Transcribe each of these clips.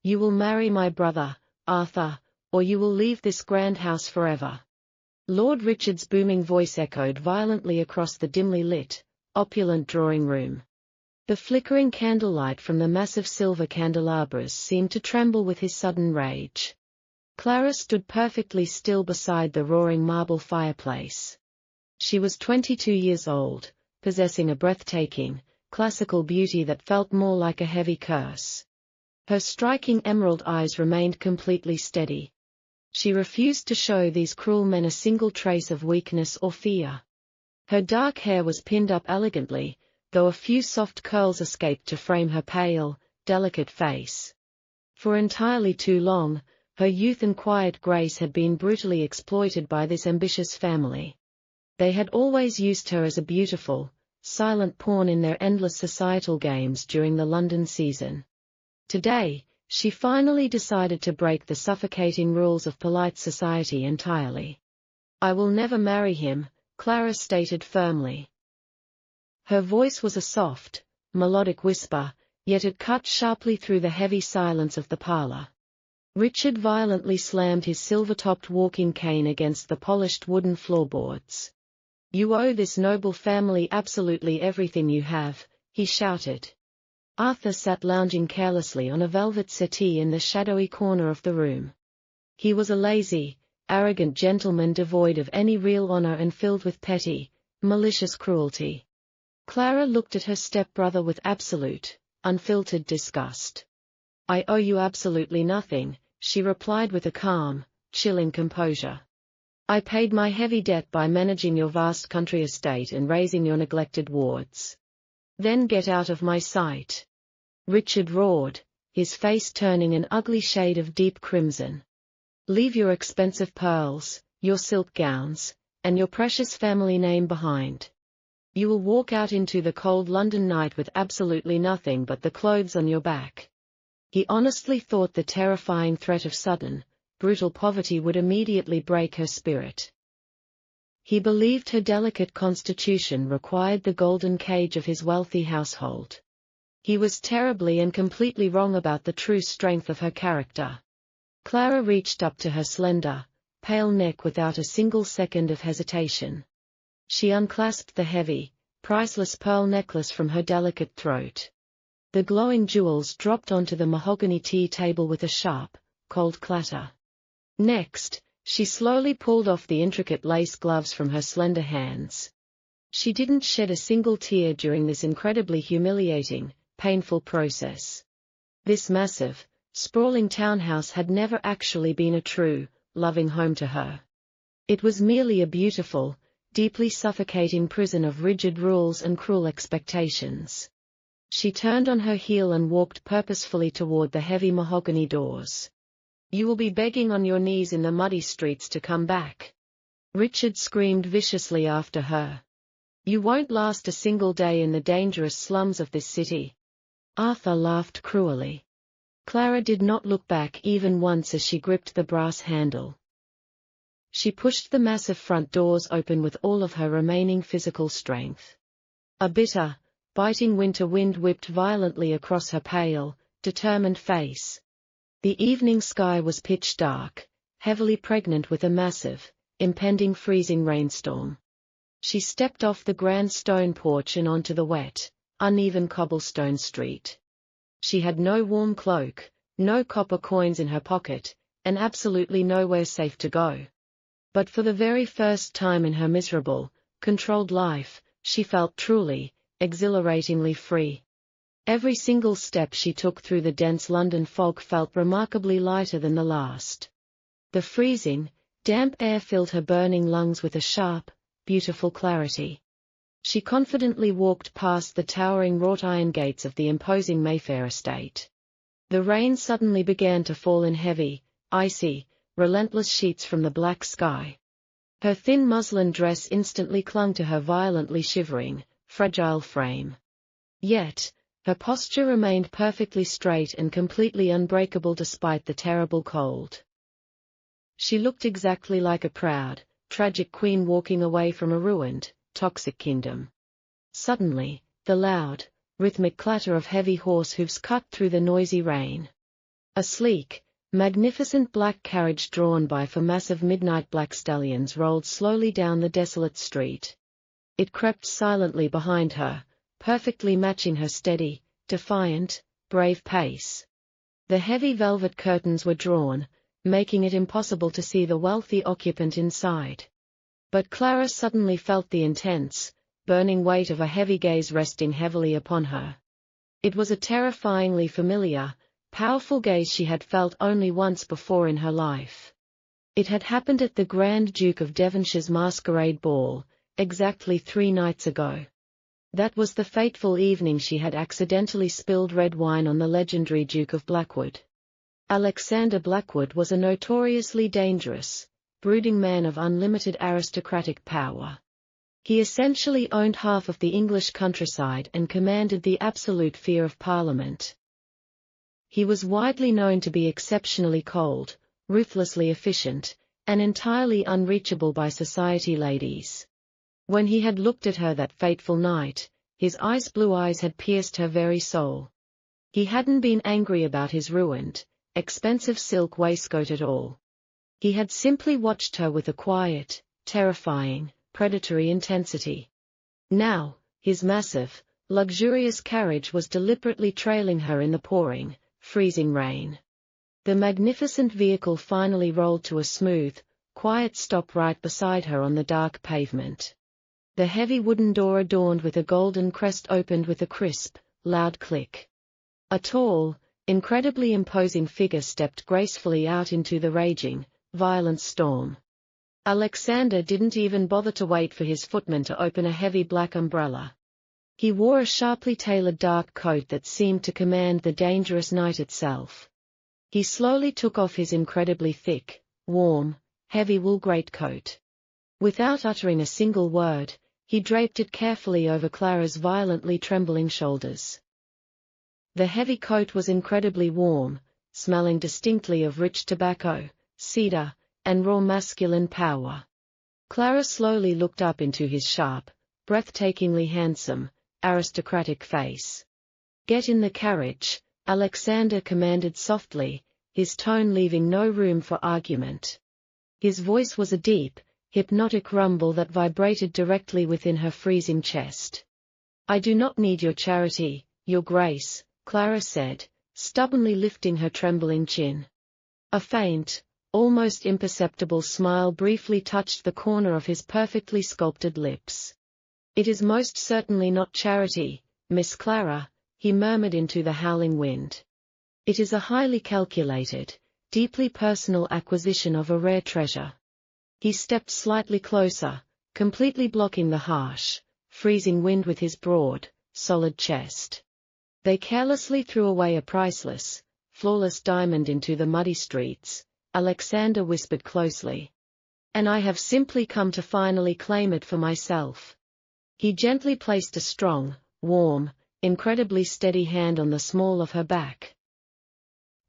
You will marry my brother, Arthur, or you will leave this grand house forever." Lord Richard's booming voice echoed violently across the dimly lit, opulent drawing room. The flickering candlelight from the massive silver candelabras seemed to tremble with his sudden rage. Clara stood perfectly still beside the roaring marble fireplace. She was 22 years old, possessing a breathtaking, classical beauty that felt more like a heavy curse. Her striking emerald eyes remained completely steady. She refused to show these cruel men a single trace of weakness or fear. Her dark hair was pinned up elegantly, though a few soft curls escaped to frame her pale, delicate face. For entirely too long, her youth and quiet grace had been brutally exploited by this ambitious family. They had always used her as a beautiful, silent pawn in their endless societal games during the London season. Today, she finally decided to break the suffocating rules of polite society entirely. "I will never marry him," Clara stated firmly. Her voice was a soft, melodic whisper, yet it cut sharply through the heavy silence of the parlor. Richard violently slammed his silver-topped walking cane against the polished wooden floorboards. "You owe this noble family absolutely everything you have," he shouted. Arthur sat lounging carelessly on a velvet settee in the shadowy corner of the room. He was a lazy, arrogant gentleman devoid of any real honor and filled with petty, malicious cruelty. Clara looked at her stepbrother with absolute, unfiltered disgust. "I owe you absolutely nothing," she replied with a calm, chilling composure. "I paid my heavy debt by managing your vast country estate and raising your neglected wards. Then get out of my sight." Richard roared, his face turning an ugly shade of deep crimson. "Leave your expensive pearls, your silk gowns, and your precious family name behind. You will walk out into the cold London night with absolutely nothing but the clothes on your back." He honestly thought the terrifying threat of sudden, brutal poverty would immediately break her spirit. He believed her delicate constitution required the golden cage of his wealthy household. He was terribly and completely wrong about the true strength of her character. Clara reached up to her slender, pale neck without a single second of hesitation. She unclasped the heavy, priceless pearl necklace from her delicate throat. The glowing jewels dropped onto the mahogany tea table with a sharp, cold clatter. Next, she slowly pulled off the intricate lace gloves from her slender hands. She didn't shed a single tear during this incredibly humiliating, painful process. This massive, sprawling townhouse had never actually been a true, loving home to her. It was merely a beautiful, deeply suffocating prison of rigid rules and cruel expectations. She turned on her heel and walked purposefully toward the heavy mahogany doors. "You will be begging on your knees in the muddy streets to come back," Richard screamed viciously after her. "You won't last a single day in the dangerous slums of this city." Arthur laughed cruelly. Clara did not look back even once as she gripped the brass handle. She pushed the massive front doors open with all of her remaining physical strength. A bitter, biting winter wind whipped violently across her pale, determined face. The evening sky was pitch dark, heavily pregnant with a massive, impending freezing rainstorm. She stepped off the grand stone porch and onto the wet, uneven cobblestone street. She had no warm cloak, no copper coins in her pocket, and absolutely nowhere safe to go. But for the very first time in her miserable, controlled life, she felt truly, exhilaratingly free. Every single step she took through the dense London fog felt remarkably lighter than the last. The freezing, damp air filled her burning lungs with a sharp, beautiful clarity. She confidently walked past the towering wrought-iron gates of the imposing Mayfair estate. The rain suddenly began to fall in heavy, icy, relentless sheets from the black sky. Her thin muslin dress instantly clung to her violently shivering, fragile frame. Yet, her posture remained perfectly straight and completely unbreakable despite the terrible cold. She looked exactly like a proud, tragic queen walking away from a ruined, toxic kingdom. Suddenly, the loud, rhythmic clatter of heavy horse hooves cut through the noisy rain. A sleek, magnificent black carriage drawn by 4 massive midnight black stallions rolled slowly down the desolate street. It crept silently behind her, perfectly matching her steady, defiant, brave pace. The heavy velvet curtains were drawn, making it impossible to see the wealthy occupant inside. But Clara suddenly felt the intense, burning weight of a heavy gaze resting heavily upon her. It was a terrifyingly familiar, powerful gaze she had felt only once before in her life. It had happened at the Grand Duke of Devonshire's masquerade ball, exactly 3 nights ago. That was the fateful evening she had accidentally spilled red wine on the legendary Duke of Blackwood. Alexander Blackwood was a notoriously dangerous, brooding man of unlimited aristocratic power. He essentially owned half of the English countryside and commanded the absolute fear of Parliament. He was widely known to be exceptionally cold, ruthlessly efficient, and entirely unreachable by society ladies. When he had looked at her that fateful night, his ice-blue eyes had pierced her very soul. He hadn't been angry about his ruined, expensive silk waistcoat at all. He had simply watched her with a quiet, terrifying, predatory intensity. Now, his massive, luxurious carriage was deliberately trailing her in the pouring, freezing rain. The magnificent vehicle finally rolled to a smooth, quiet stop right beside her on the dark pavement. The heavy wooden door adorned with a golden crest opened with a crisp, loud click. A tall, incredibly imposing figure stepped gracefully out into the raging, violent storm. Alexander didn't even bother to wait for his footman to open a heavy black umbrella. He wore a sharply tailored dark coat that seemed to command the dangerous night itself. He slowly took off his incredibly thick, warm, heavy wool greatcoat. Without uttering a single word, he draped it carefully over Clara's violently trembling shoulders. The heavy coat was incredibly warm, smelling distinctly of rich tobacco, cedar, and raw masculine power. Clara slowly looked up into his sharp, breathtakingly handsome, aristocratic face. "Get in the carriage," Alexander commanded softly, his tone leaving no room for argument. His voice was a deep, hypnotic rumble that vibrated directly within her freezing chest. "I do not need your charity, Your Grace," Clara said, stubbornly lifting her trembling chin. A faint, almost imperceptible smile briefly touched the corner of his perfectly sculpted lips. "It is most certainly not charity, Miss Clara," he murmured into the howling wind. "It is a highly calculated, deeply personal acquisition of a rare treasure." He stepped slightly closer, completely blocking the harsh, freezing wind with his broad, solid chest. They carelessly threw away a priceless, flawless diamond into the muddy streets, Alexander whispered closely. "And I have simply come to finally claim it for myself." He gently placed a strong, warm, incredibly steady hand on the small of her back.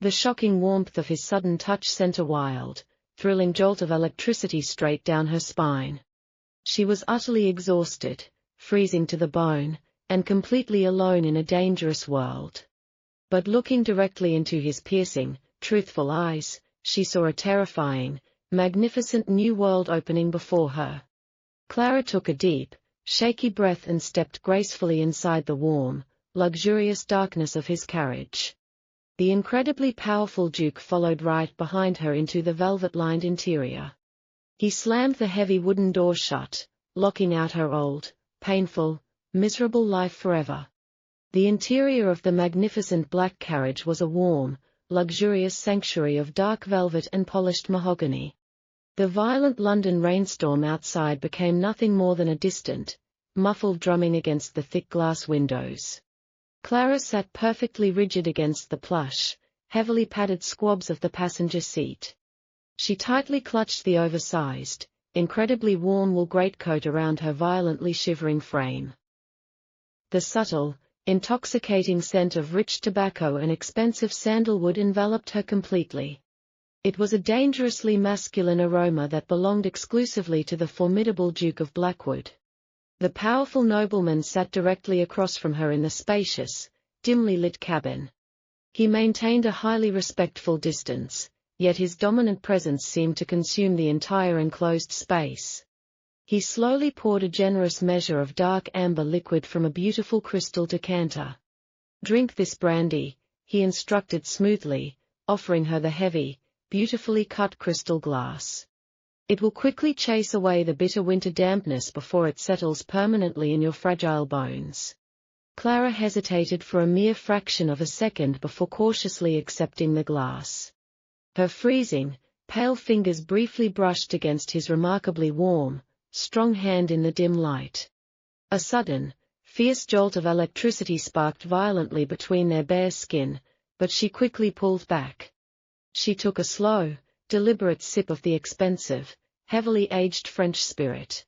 The shocking warmth of his sudden touch sent a wild, thrilling jolt of electricity straight down her spine. She was utterly exhausted, freezing to the bone, and completely alone in a dangerous world. But looking directly into his piercing, truthful eyes, she saw a terrifying, magnificent new world opening before her. Clara took a deep, shaky breath and stepped gracefully inside the warm, luxurious darkness of his carriage. The incredibly powerful Duke followed right behind her into the velvet-lined interior. He slammed the heavy wooden door shut, locking out her old, painful, miserable life forever. The interior of the magnificent black carriage was a warm, luxurious sanctuary of dark velvet and polished mahogany. The violent London rainstorm outside became nothing more than a distant, muffled drumming against the thick glass windows. Clara sat perfectly rigid against the plush, heavily padded squabs of the passenger seat. She tightly clutched the oversized, incredibly warm wool greatcoat around her violently shivering frame. The subtle, intoxicating scent of rich tobacco and expensive sandalwood enveloped her completely. It was a dangerously masculine aroma that belonged exclusively to the formidable Duke of Blackwood. The powerful nobleman sat directly across from her in the spacious, dimly lit cabin. He maintained a highly respectful distance, yet his dominant presence seemed to consume the entire enclosed space. He slowly poured a generous measure of dark amber liquid from a beautiful crystal decanter. "Drink this brandy," he instructed smoothly, offering her the heavy, beautifully cut crystal glass. "It will quickly chase away the bitter winter dampness before it settles permanently in your fragile bones." Clara hesitated for a mere fraction of a second before cautiously accepting the glass. Her freezing, pale fingers briefly brushed against his remarkably warm, strong hand in the dim light. A sudden, fierce jolt of electricity sparked violently between their bare skin, but she quickly pulled back. She took a slow, deliberate sip of the expensive, heavily aged French spirit.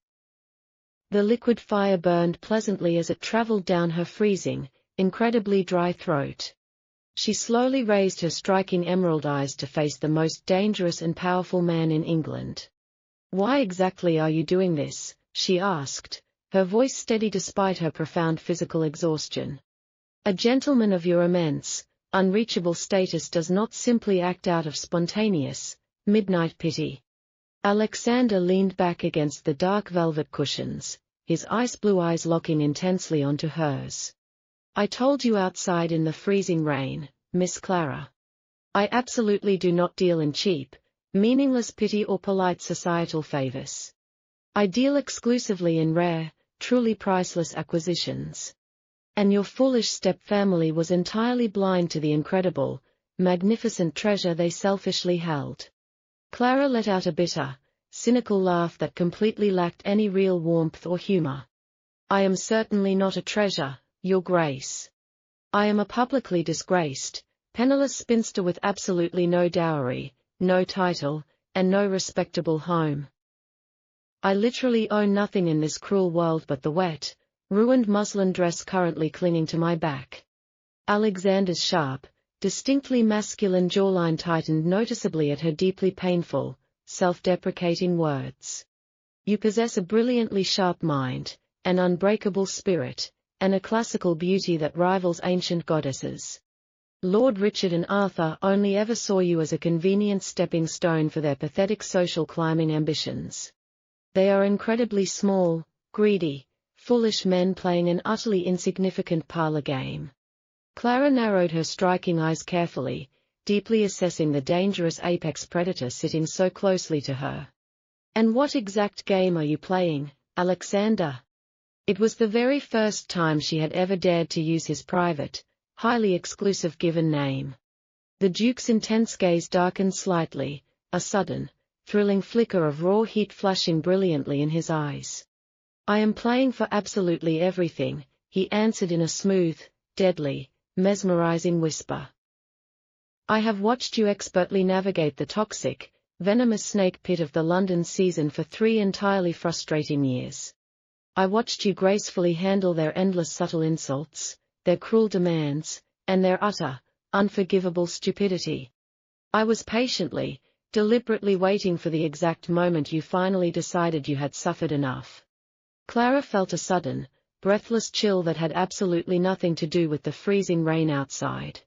The liquid fire burned pleasantly as it traveled down her freezing, incredibly dry throat. She slowly raised her striking emerald eyes to face the most dangerous and powerful man in England. "Why exactly are you doing this?" she asked, her voice steady despite her profound physical exhaustion. "A gentleman of your immense, unreachable status does not simply act out of spontaneous, midnight pity." Alexander leaned back against the dark velvet cushions, his ice-blue eyes locking intensely onto hers. "I told you outside in the freezing rain, Miss Clara. I absolutely do not deal in cheap, meaningless pity or polite societal favors. I deal exclusively in rare, truly priceless acquisitions. And your foolish step-family was entirely blind to the incredible, magnificent treasure they selfishly held." Clara let out a bitter, cynical laugh that completely lacked any real warmth or humor. "I am certainly not a treasure, Your Grace. I am a publicly disgraced, penniless spinster with absolutely no dowry, no title, and no respectable home. I literally own nothing in this cruel world but the wet, ruined muslin dress currently clinging to my back." Alexander's sharp, distinctly masculine jawline tightened noticeably at her deeply painful, self-deprecating words. "You possess a brilliantly sharp mind, an unbreakable spirit, and a classical beauty that rivals ancient goddesses. Lord Richard and Arthur only ever saw you as a convenient stepping stone for their pathetic social climbing ambitions. They are incredibly small, greedy, foolish men playing an utterly insignificant parlor game." Clara narrowed her striking eyes carefully, deeply assessing the dangerous apex predator sitting so closely to her. "And what exact game are you playing, Alexander?" It was the very first time she had ever dared to use his private, highly exclusive given name. The Duke's intense gaze darkened slightly, a sudden, thrilling flicker of raw heat flashing brilliantly in his eyes. "I am playing for absolutely everything," he answered in a smooth, deadly, mesmerizing whisper. "I have watched you expertly navigate the toxic, venomous snake pit of the London season for 3 entirely frustrating years. I watched you gracefully handle their endless subtle insults, their cruel demands, and their utter, unforgivable stupidity. I was patiently, deliberately waiting for the exact moment you finally decided you had suffered enough." Clara felt a sudden, breathless chill that had absolutely nothing to do with the freezing rain outside.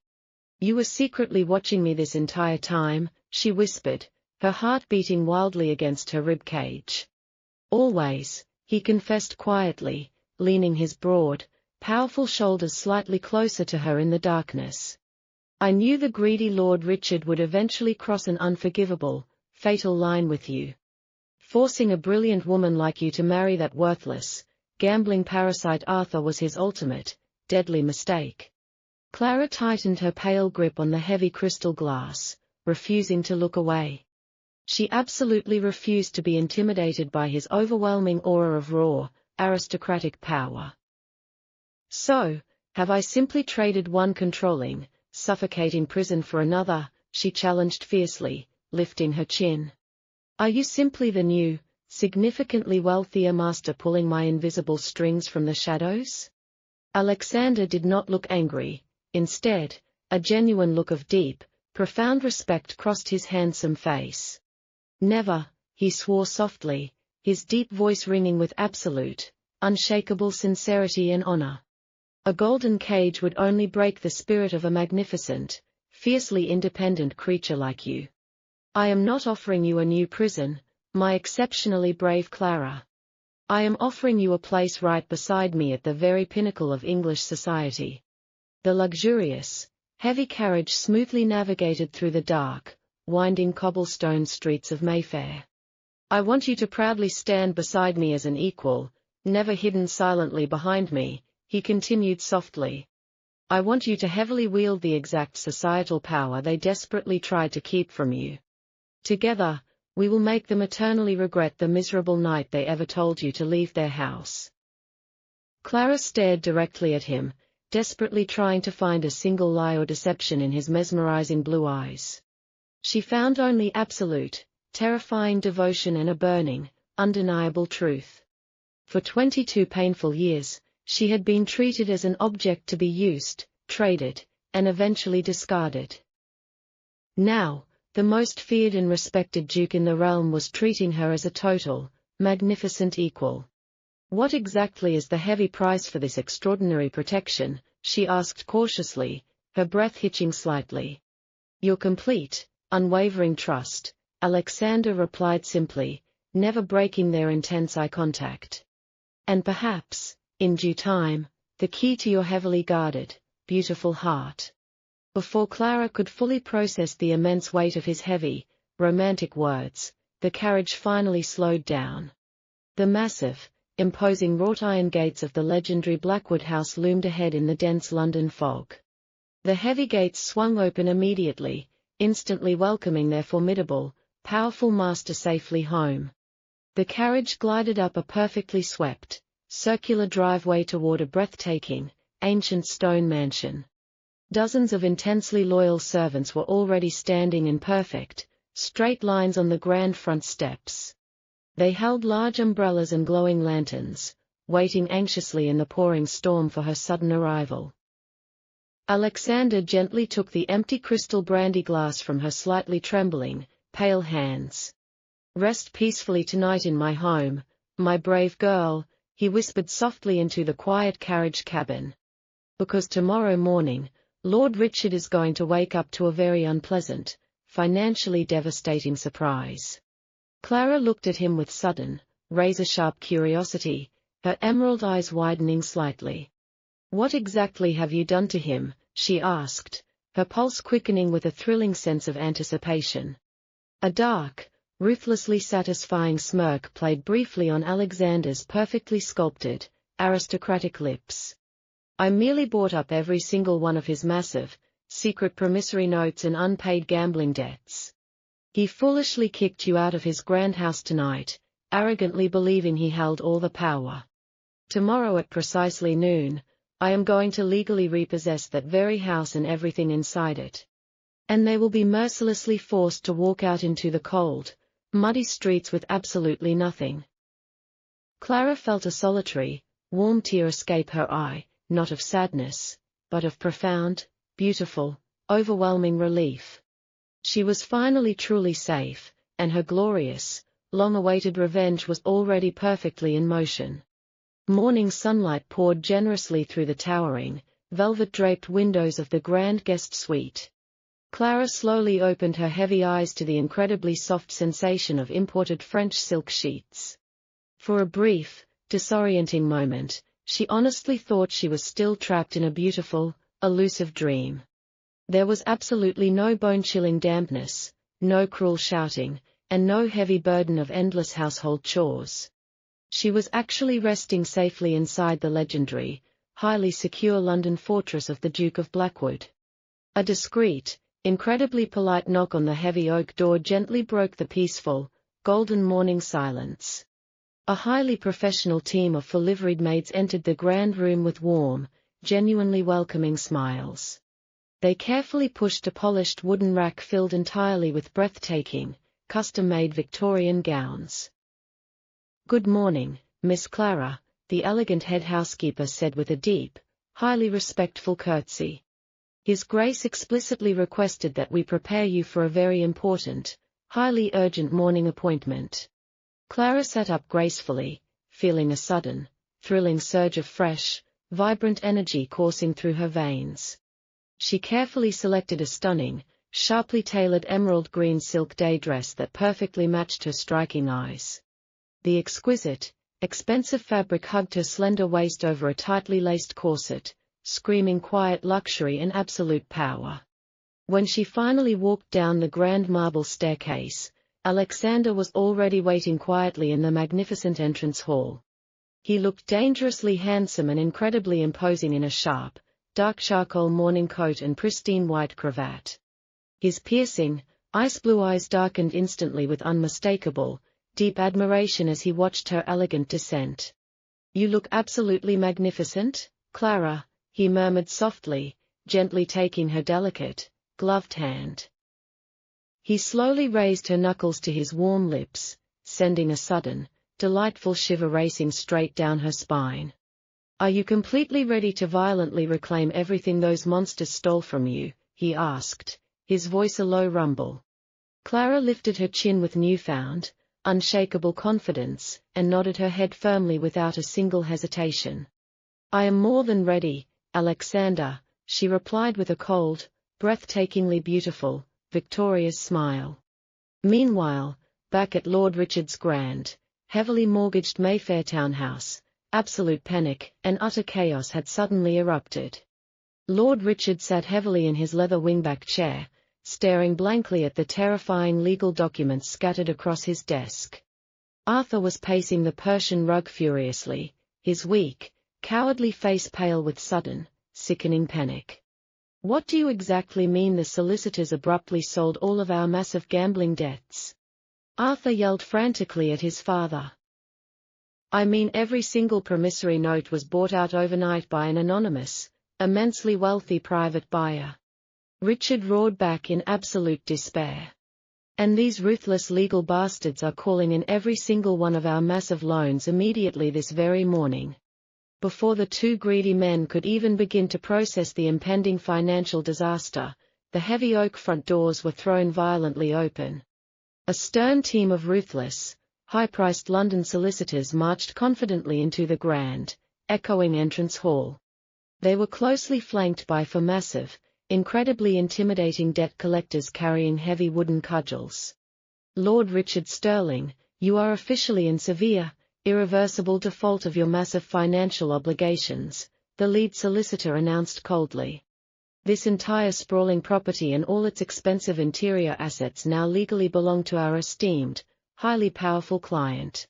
"You were secretly watching me this entire time," she whispered, her heart beating wildly against her rib cage. "Always," he confessed quietly, leaning his broad, powerful shoulders slightly closer to her in the darkness. "I knew the greedy Lord Richard would eventually cross an unforgivable, fatal line with you. Forcing a brilliant woman like you to marry that worthless, gambling parasite Arthur was his ultimate, deadly mistake." Clara tightened her pale grip on the heavy crystal glass, refusing to look away. She absolutely refused to be intimidated by his overwhelming aura of raw, aristocratic power. "So, have I simply traded one controlling, suffocating prison for another?" she challenged fiercely, lifting her chin. "Are you simply the new, significantly wealthier master pulling my invisible strings from the shadows?" Alexander did not look angry. Instead, a genuine look of deep, profound respect crossed his handsome face. "Never," he swore softly, his deep voice ringing with absolute, unshakable sincerity and honor. "A golden cage would only break the spirit of a magnificent, fiercely independent creature like you. I am not offering you a new prison, my exceptionally brave Clara. I am offering you a place right beside me at the very pinnacle of English society. The luxurious, heavy carriage smoothly navigated through the dark, winding cobblestone streets of Mayfair. I want you to proudly stand beside me as an equal, never hidden silently behind me, he continued softly. I want you to heavily wield the exact societal power they desperately tried to keep from you. Together, we will make them eternally regret the miserable night they ever told you to leave their house. Clara stared directly at him, desperately trying to find a single lie or deception in his mesmerizing blue eyes. She found only absolute, terrifying devotion and a burning, undeniable truth. For 22 painful years, she had been treated as an object to be used, traded, and eventually discarded. Now, the most feared and respected duke in the realm was treating her as a total, magnificent equal. What exactly is the heavy price for this extraordinary protection? She asked cautiously, her breath hitching slightly. Your complete, unwavering trust, Alexander replied simply, never breaking their intense eye contact. And perhaps, in due time, the key to your heavily guarded, beautiful heart. Before Clara could fully process the immense weight of his heavy, romantic words, the carriage finally slowed down. The massive, imposing wrought-iron gates of the legendary Blackwood House loomed ahead in the dense London fog. The heavy gates swung open immediately, instantly welcoming their formidable, powerful master safely home. The carriage glided up a perfectly swept, circular driveway toward a breathtaking, ancient stone mansion. Dozens of intensely loyal servants were already standing in perfect, straight lines on the grand front steps. They held large umbrellas and glowing lanterns, waiting anxiously in the pouring storm for her sudden arrival. Alexander gently took the empty crystal brandy glass from her slightly trembling, pale hands. Rest peacefully tonight in my home, my brave girl, he whispered softly into the quiet carriage cabin. Because tomorrow morning, Lord Richard is going to wake up to a very unpleasant, financially devastating surprise. Clara looked at him with sudden, razor-sharp curiosity, her emerald eyes widening slightly. What exactly have you done to him? She asked, her pulse quickening with a thrilling sense of anticipation. A dark, ruthlessly satisfying smirk played briefly on Alexander's perfectly sculpted, aristocratic lips. I merely bought up every single one of his massive, secret promissory notes and unpaid gambling debts. He foolishly kicked you out of his grand house tonight, arrogantly believing he held all the power. Tomorrow at precisely noon, I am going to legally repossess that very house and everything inside it. And they will be mercilessly forced to walk out into the cold, muddy streets with absolutely nothing. Clara felt a solitary, warm tear escape her eye, not of sadness, but of profound, beautiful, overwhelming relief. She was finally truly safe, and her glorious, long-awaited revenge was already perfectly in motion. Morning sunlight poured generously through the towering, velvet-draped windows of the grand guest suite. Clara slowly opened her heavy eyes to the incredibly soft sensation of imported French silk sheets. For a brief, disorienting moment, she honestly thought she was still trapped in a beautiful, elusive dream. There was absolutely no bone-chilling dampness, no cruel shouting, and no heavy burden of endless household chores. She was actually resting safely inside the legendary, highly secure London fortress of the Duke of Blackwood. A discreet, incredibly polite knock on the heavy oak door gently broke the peaceful, golden morning silence. A highly professional team of full-liveried maids entered the grand room with warm, genuinely welcoming smiles. They carefully pushed a polished wooden rack filled entirely with breathtaking, custom-made Victorian gowns. "Good morning, Miss Clara," the elegant head housekeeper said with a deep, highly respectful curtsy. "His Grace explicitly requested that we prepare you for a very important, highly urgent morning appointment." Clara sat up gracefully, feeling a sudden, thrilling surge of fresh, vibrant energy coursing through her veins. She carefully selected a stunning, sharply tailored emerald green silk day dress that perfectly matched her striking eyes. The exquisite, expensive fabric hugged her slender waist over a tightly laced corset, screaming quiet luxury and absolute power. When she finally walked down the grand marble staircase, Alexander was already waiting quietly in the magnificent entrance hall. He looked dangerously handsome and incredibly imposing in a sharp, dark charcoal morning coat and pristine white cravat. His piercing, ice-blue eyes darkened instantly with unmistakable, deep admiration as he watched her elegant descent. "You look absolutely magnificent, Clara," he murmured softly, gently taking her delicate, gloved hand. He slowly raised her knuckles to his warm lips, sending a sudden, delightful shiver racing straight down her spine. "Are you completely ready to violently reclaim everything those monsters stole from you?" he asked, his voice a low rumble. Clara lifted her chin with newfound, unshakable confidence, and nodded her head firmly without a single hesitation. "I am more than ready, Alexander," she replied with a cold, breathtakingly beautiful, victorious smile. Meanwhile, back at Lord Richard's grand, heavily mortgaged Mayfair townhouse, absolute panic and utter chaos had suddenly erupted. Lord Richard sat heavily in his leather wingback chair, staring blankly at the terrifying legal documents scattered across his desk. Arthur was pacing the Persian rug furiously, his weak, cowardly face pale with sudden, sickening panic. "What do you exactly mean the solicitors abruptly sold all of our massive gambling debts?" Arthur yelled frantically at his father. "I mean every single promissory note was bought out overnight by an anonymous, immensely wealthy private buyer," Richard roared back in absolute despair. "And these ruthless legal bastards are calling in every single one of our massive loans immediately this very morning." Before the two greedy men could even begin to process the impending financial disaster, the heavy oak front doors were thrown violently open. A stern team of ruthless, high-priced London solicitors marched confidently into the grand, echoing entrance hall. They were closely flanked by four massive, incredibly intimidating debt collectors carrying heavy wooden cudgels. "Lord Richard Sterling, you are officially in severe, irreversible default of your massive financial obligations," the lead solicitor announced coldly. "This entire sprawling property and all its expensive interior assets now legally belong to our esteemed, highly powerful client."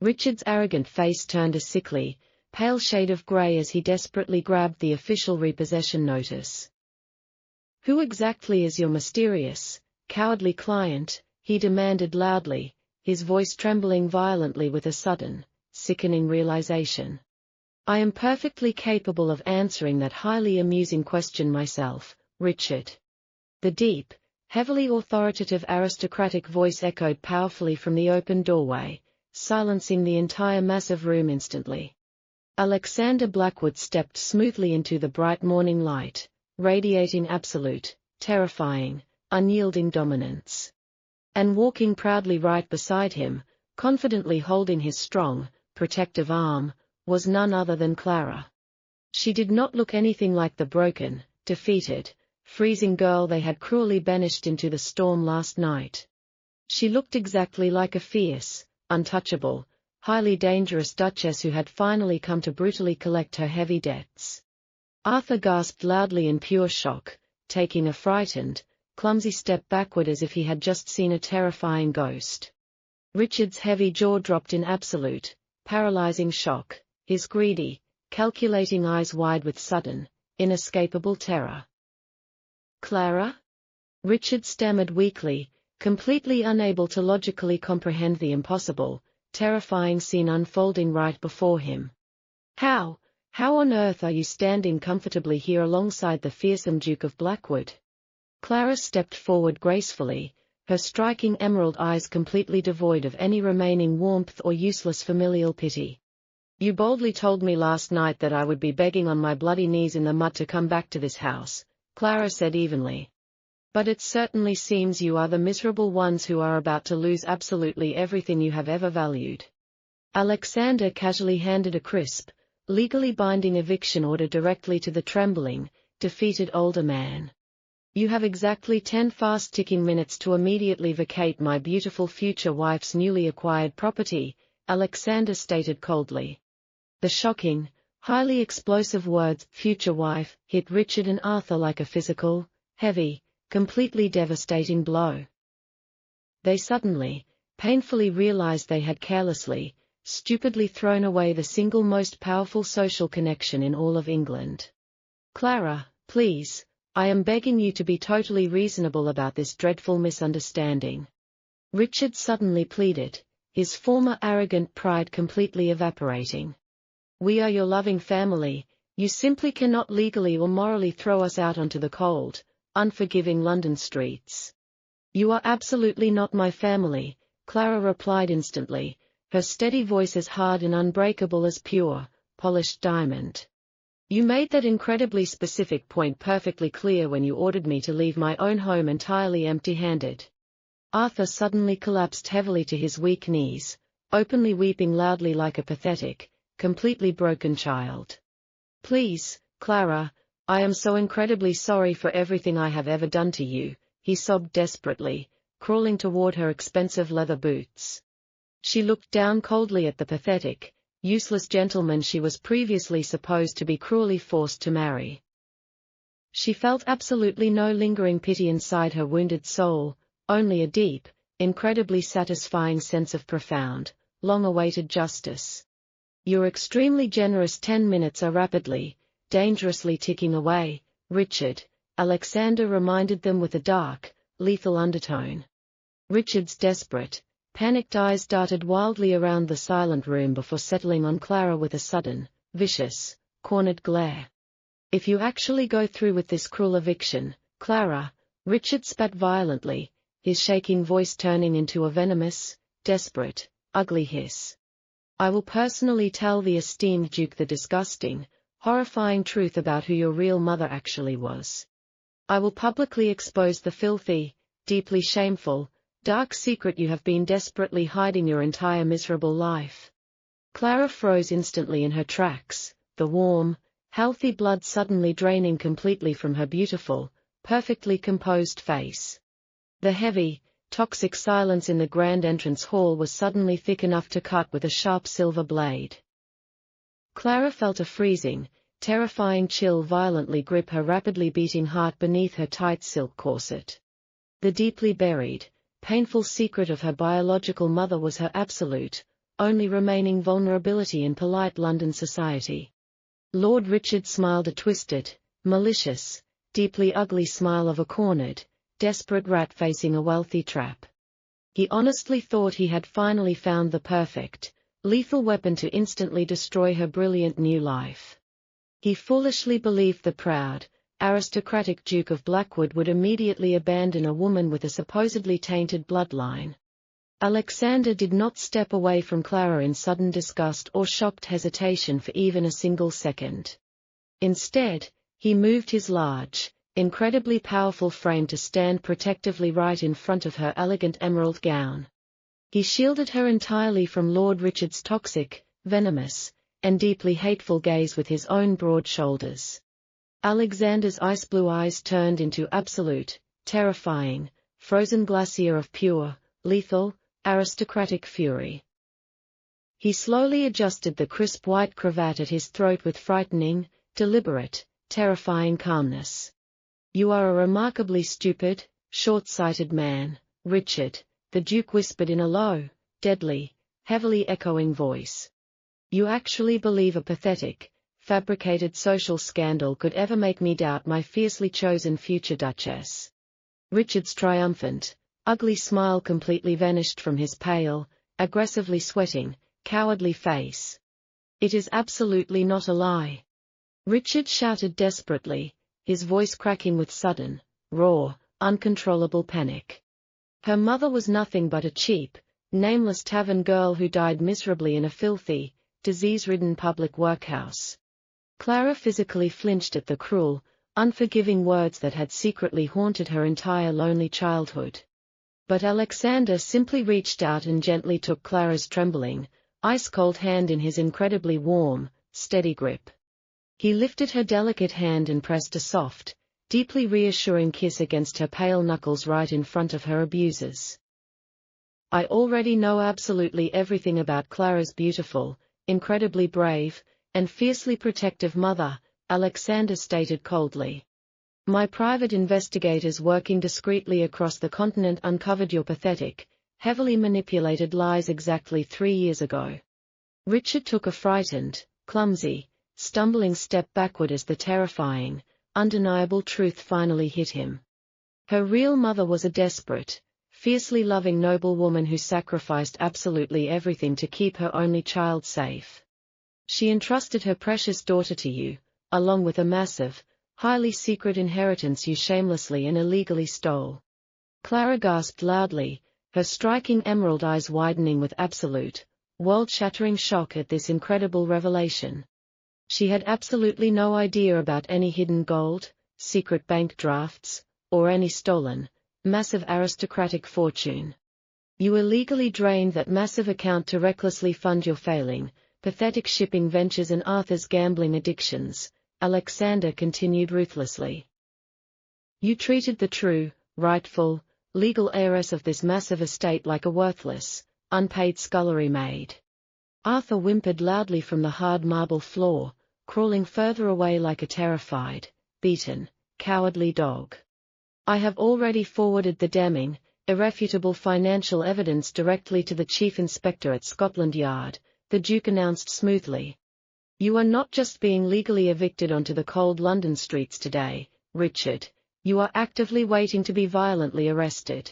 Richard's arrogant face turned a sickly, pale shade of grey as he desperately grabbed the official repossession notice. "Who exactly is your mysterious, cowardly client?" he demanded loudly, his voice trembling violently with a sudden, sickening realization. "I am perfectly capable of answering that highly amusing question myself, Richard." The deep, heavily authoritative aristocratic voice echoed powerfully from the open doorway, silencing the entire massive room instantly. Alexander Blackwood stepped smoothly into the bright morning light, radiating absolute, terrifying, unyielding dominance. And walking proudly right beside him, confidently holding his strong, protective arm, was none other than Clara. She did not look anything like the broken, defeated, freezing girl they had cruelly banished into the storm last night. She looked exactly like a fierce, untouchable, highly dangerous duchess who had finally come to brutally collect her heavy debts. Arthur gasped loudly in pure shock, taking a frightened, clumsy step backward as if he had just seen a terrifying ghost. Richard's heavy jaw dropped in absolute, paralyzing shock, his greedy, calculating eyes wide with sudden, inescapable terror. "Clara?" Richard stammered weakly, completely unable to logically comprehend the impossible, terrifying scene unfolding right before him. How on earth are you standing comfortably here alongside the fearsome Duke of Blackwood?" Clara stepped forward gracefully, her striking emerald eyes completely devoid of any remaining warmth or useless familial pity. "You boldly told me last night that I would be begging on my bloody knees in the mud to come back to this house," Clara said evenly. "But it certainly seems you are the miserable ones who are about to lose absolutely everything you have ever valued." Alexander casually handed a crisp, legally binding eviction order directly to the trembling, defeated older man. You have exactly 10 fast-ticking minutes to immediately vacate my beautiful future wife's newly acquired property, Alexander stated coldly. The shocking, highly explosive words, future wife, hit Richard and Arthur like a physical, heavy, completely devastating blow. They suddenly, painfully realized they had carelessly, stupidly thrown away the single most powerful social connection in all of England. Clara, please, I am begging you to be totally reasonable about this dreadful misunderstanding. Richard suddenly pleaded, his former arrogant pride completely evaporating. We are your loving family, you simply cannot legally or morally throw us out onto the cold, unforgiving London streets. You are absolutely not my family, Clara replied instantly, her steady voice as hard and unbreakable as pure, polished diamond. You made that incredibly specific point perfectly clear when you ordered me to leave my own home entirely empty-handed. Arthur suddenly collapsed heavily to his weak knees, openly weeping loudly like a pathetic, completely broken child. Please, Clara, I am so incredibly sorry for everything I have ever done to you, he sobbed desperately, crawling toward her expensive leather boots. She looked down coldly at the pathetic, useless gentleman she was previously supposed to be cruelly forced to marry. She felt absolutely no lingering pity inside her wounded soul, only a deep, incredibly satisfying sense of profound, long-awaited justice. Your extremely generous 10 minutes are rapidly, dangerously ticking away, Richard, Alexander reminded them with a dark, lethal undertone. Richard's desperate, panicked eyes darted wildly around the silent room before settling on Clara with a sudden, vicious, cornered glare. If you actually go through with this cruel eviction, Clara, Richard spat violently, his shaking voice turning into a venomous, desperate, ugly hiss. I will personally tell the esteemed Duke the disgusting, horrifying truth about who your real mother actually was. I will publicly expose the filthy, deeply shameful, dark secret you have been desperately hiding your entire miserable life. Clara froze instantly in her tracks, the warm, healthy blood suddenly draining completely from her beautiful, perfectly composed face. The heavy, toxic silence in the grand entrance hall was suddenly thick enough to cut with a sharp silver blade. Clara felt a freezing, terrifying chill violently grip her rapidly beating heart beneath her tight silk corset. The deeply buried, painful secret of her biological mother was her absolute, only remaining vulnerability in polite London society. Lord Richard smiled a twisted, malicious, deeply ugly smile of a cornered, desperate rat facing a wealthy trap. He honestly thought he had finally found the perfect, lethal weapon to instantly destroy her brilliant new life. He foolishly believed the proud, aristocratic Duke of Blackwood would immediately abandon a woman with a supposedly tainted bloodline. Alexander did not step away from Clara in sudden disgust or shocked hesitation for even a single second. Instead, he moved his large, incredibly powerful frame to stand protectively right in front of her elegant emerald gown. He shielded her entirely from Lord Richard's toxic, venomous, and deeply hateful gaze with his own broad shoulders. Alexander's ice-blue eyes turned into absolute, terrifying, frozen glacier of pure, lethal, aristocratic fury. He slowly adjusted the crisp white cravat at his throat with frightening, deliberate, terrifying calmness. You are a remarkably stupid, short-sighted man, Richard, the Duke whispered in a low, deadly, heavily echoing voice. You actually believe a pathetic, fabricated social scandal could ever make me doubt my fiercely chosen future Duchess. Richard's triumphant, ugly smile completely vanished from his pale, aggressively sweating, cowardly face. It is absolutely not a lie. Richard shouted desperately, his voice cracking with sudden, raw, uncontrollable panic. Her mother was nothing but a cheap, nameless tavern girl who died miserably in a filthy, disease-ridden public workhouse. Clara physically flinched at the cruel, unforgiving words that had secretly haunted her entire lonely childhood. But Alexander simply reached out and gently took Clara's trembling, ice-cold hand in his incredibly warm, steady grip. He lifted her delicate hand and pressed a soft, deeply reassuring kiss against her pale knuckles right in front of her abusers. I already know absolutely everything about Clara's beautiful, incredibly brave, and fiercely protective mother, Alexander stated coldly. My private investigators working discreetly across the continent uncovered your pathetic, heavily manipulated lies exactly 3 years ago. Richard took a frightened, clumsy, stumbling step backward as the terrifying, undeniable truth finally hit him. Her real mother was a desperate, fiercely loving noble woman who sacrificed absolutely everything to keep her only child safe. She entrusted her precious daughter to you, along with a massive, highly secret inheritance you shamelessly and illegally stole. Clara gasped loudly, her striking emerald eyes widening with absolute, world-shattering shock at this incredible revelation. She had absolutely no idea about any hidden gold, secret bank drafts, or any stolen, massive aristocratic fortune. You illegally drained that massive account to recklessly fund your failing, pathetic shipping ventures and Arthur's gambling addictions, Alexander continued ruthlessly. You treated the true, rightful, legal heiress of this massive estate like a worthless, unpaid scullery maid. Arthur whimpered loudly from the hard marble floor, crawling further away like a terrified, beaten, cowardly dog. I have already forwarded the damning, irrefutable financial evidence directly to the Chief Inspector at Scotland Yard, the Duke announced smoothly. You are not just being legally evicted onto the cold London streets today, Richard, you are actively waiting to be violently arrested.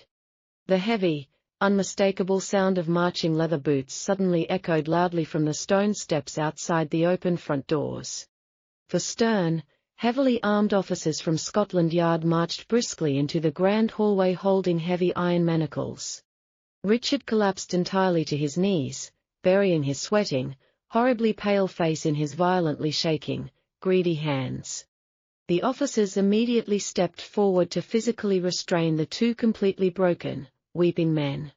The heavy, unmistakable sound of marching leather boots suddenly echoed loudly from the stone steps outside the open front doors. For stern, heavily armed officers from Scotland Yard marched briskly into the grand hallway holding heavy iron manacles. Richard collapsed entirely to his knees, burying his sweating, horribly pale face in his violently shaking, greedy hands. The officers immediately stepped forward to physically restrain the two completely broken, weeping men.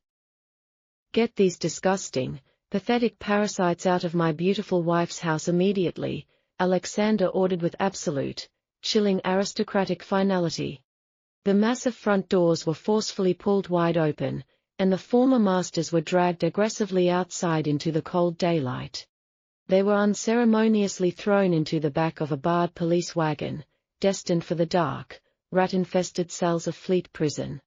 Get these disgusting, pathetic parasites out of my beautiful wife's house immediately, Alexander ordered with absolute, chilling aristocratic finality. The massive front doors were forcefully pulled wide open, and the former masters were dragged aggressively outside into the cold daylight. They were unceremoniously thrown into the back of a barred police wagon, destined for the dark, rat-infested cells of Fleet Prison.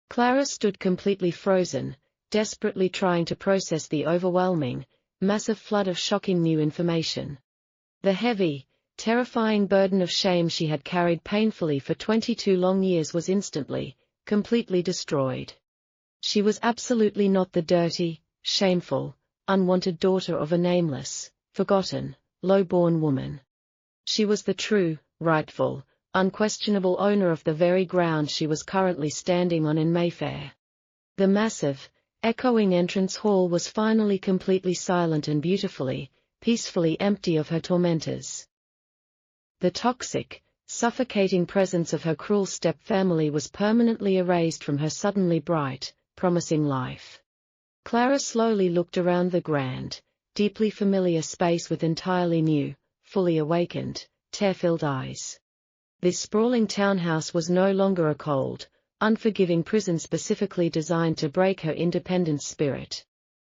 Clara stood completely frozen, desperately trying to process the overwhelming, massive flood of shocking new information. The heavy, terrifying burden of shame she had carried painfully for 22 long years was instantly, completely destroyed. She was absolutely not the dirty, shameful, unwanted daughter of a nameless, forgotten, low-born woman. She was the true, rightful, unquestionable owner of the very ground she was currently standing on in Mayfair. The massive, echoing entrance hall was finally completely silent and beautifully, peacefully empty of her tormentors. The toxic, suffocating presence of her cruel step-family was permanently erased from her suddenly bright, promising life. Clara slowly looked around the grand, deeply familiar space with entirely new, fully awakened, tear-filled eyes. This sprawling townhouse was no longer a cold, unforgiving prison specifically designed to break her independent spirit.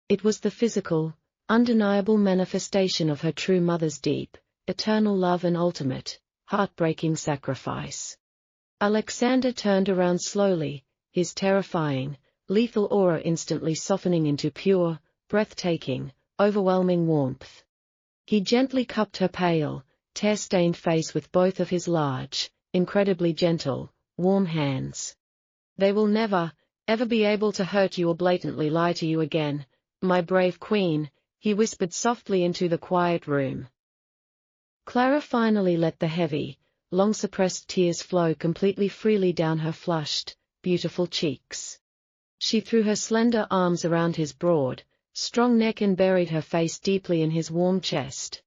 It was the physical, undeniable manifestation of her true mother's deep, eternal love and ultimate, heartbreaking sacrifice. Alexander turned around slowly, his terrifying, lethal aura instantly softening into pure, breathtaking, overwhelming warmth. He gently cupped her pale, tear-stained face with both of his large, incredibly gentle, warm hands. They will never, ever be able to hurt you or blatantly lie to you again, my brave queen, he whispered softly into the quiet room. Clara finally let the heavy, long-suppressed tears flow completely freely down her flushed, beautiful cheeks. She threw her slender arms around his broad, strong neck and buried her face deeply in his warm chest.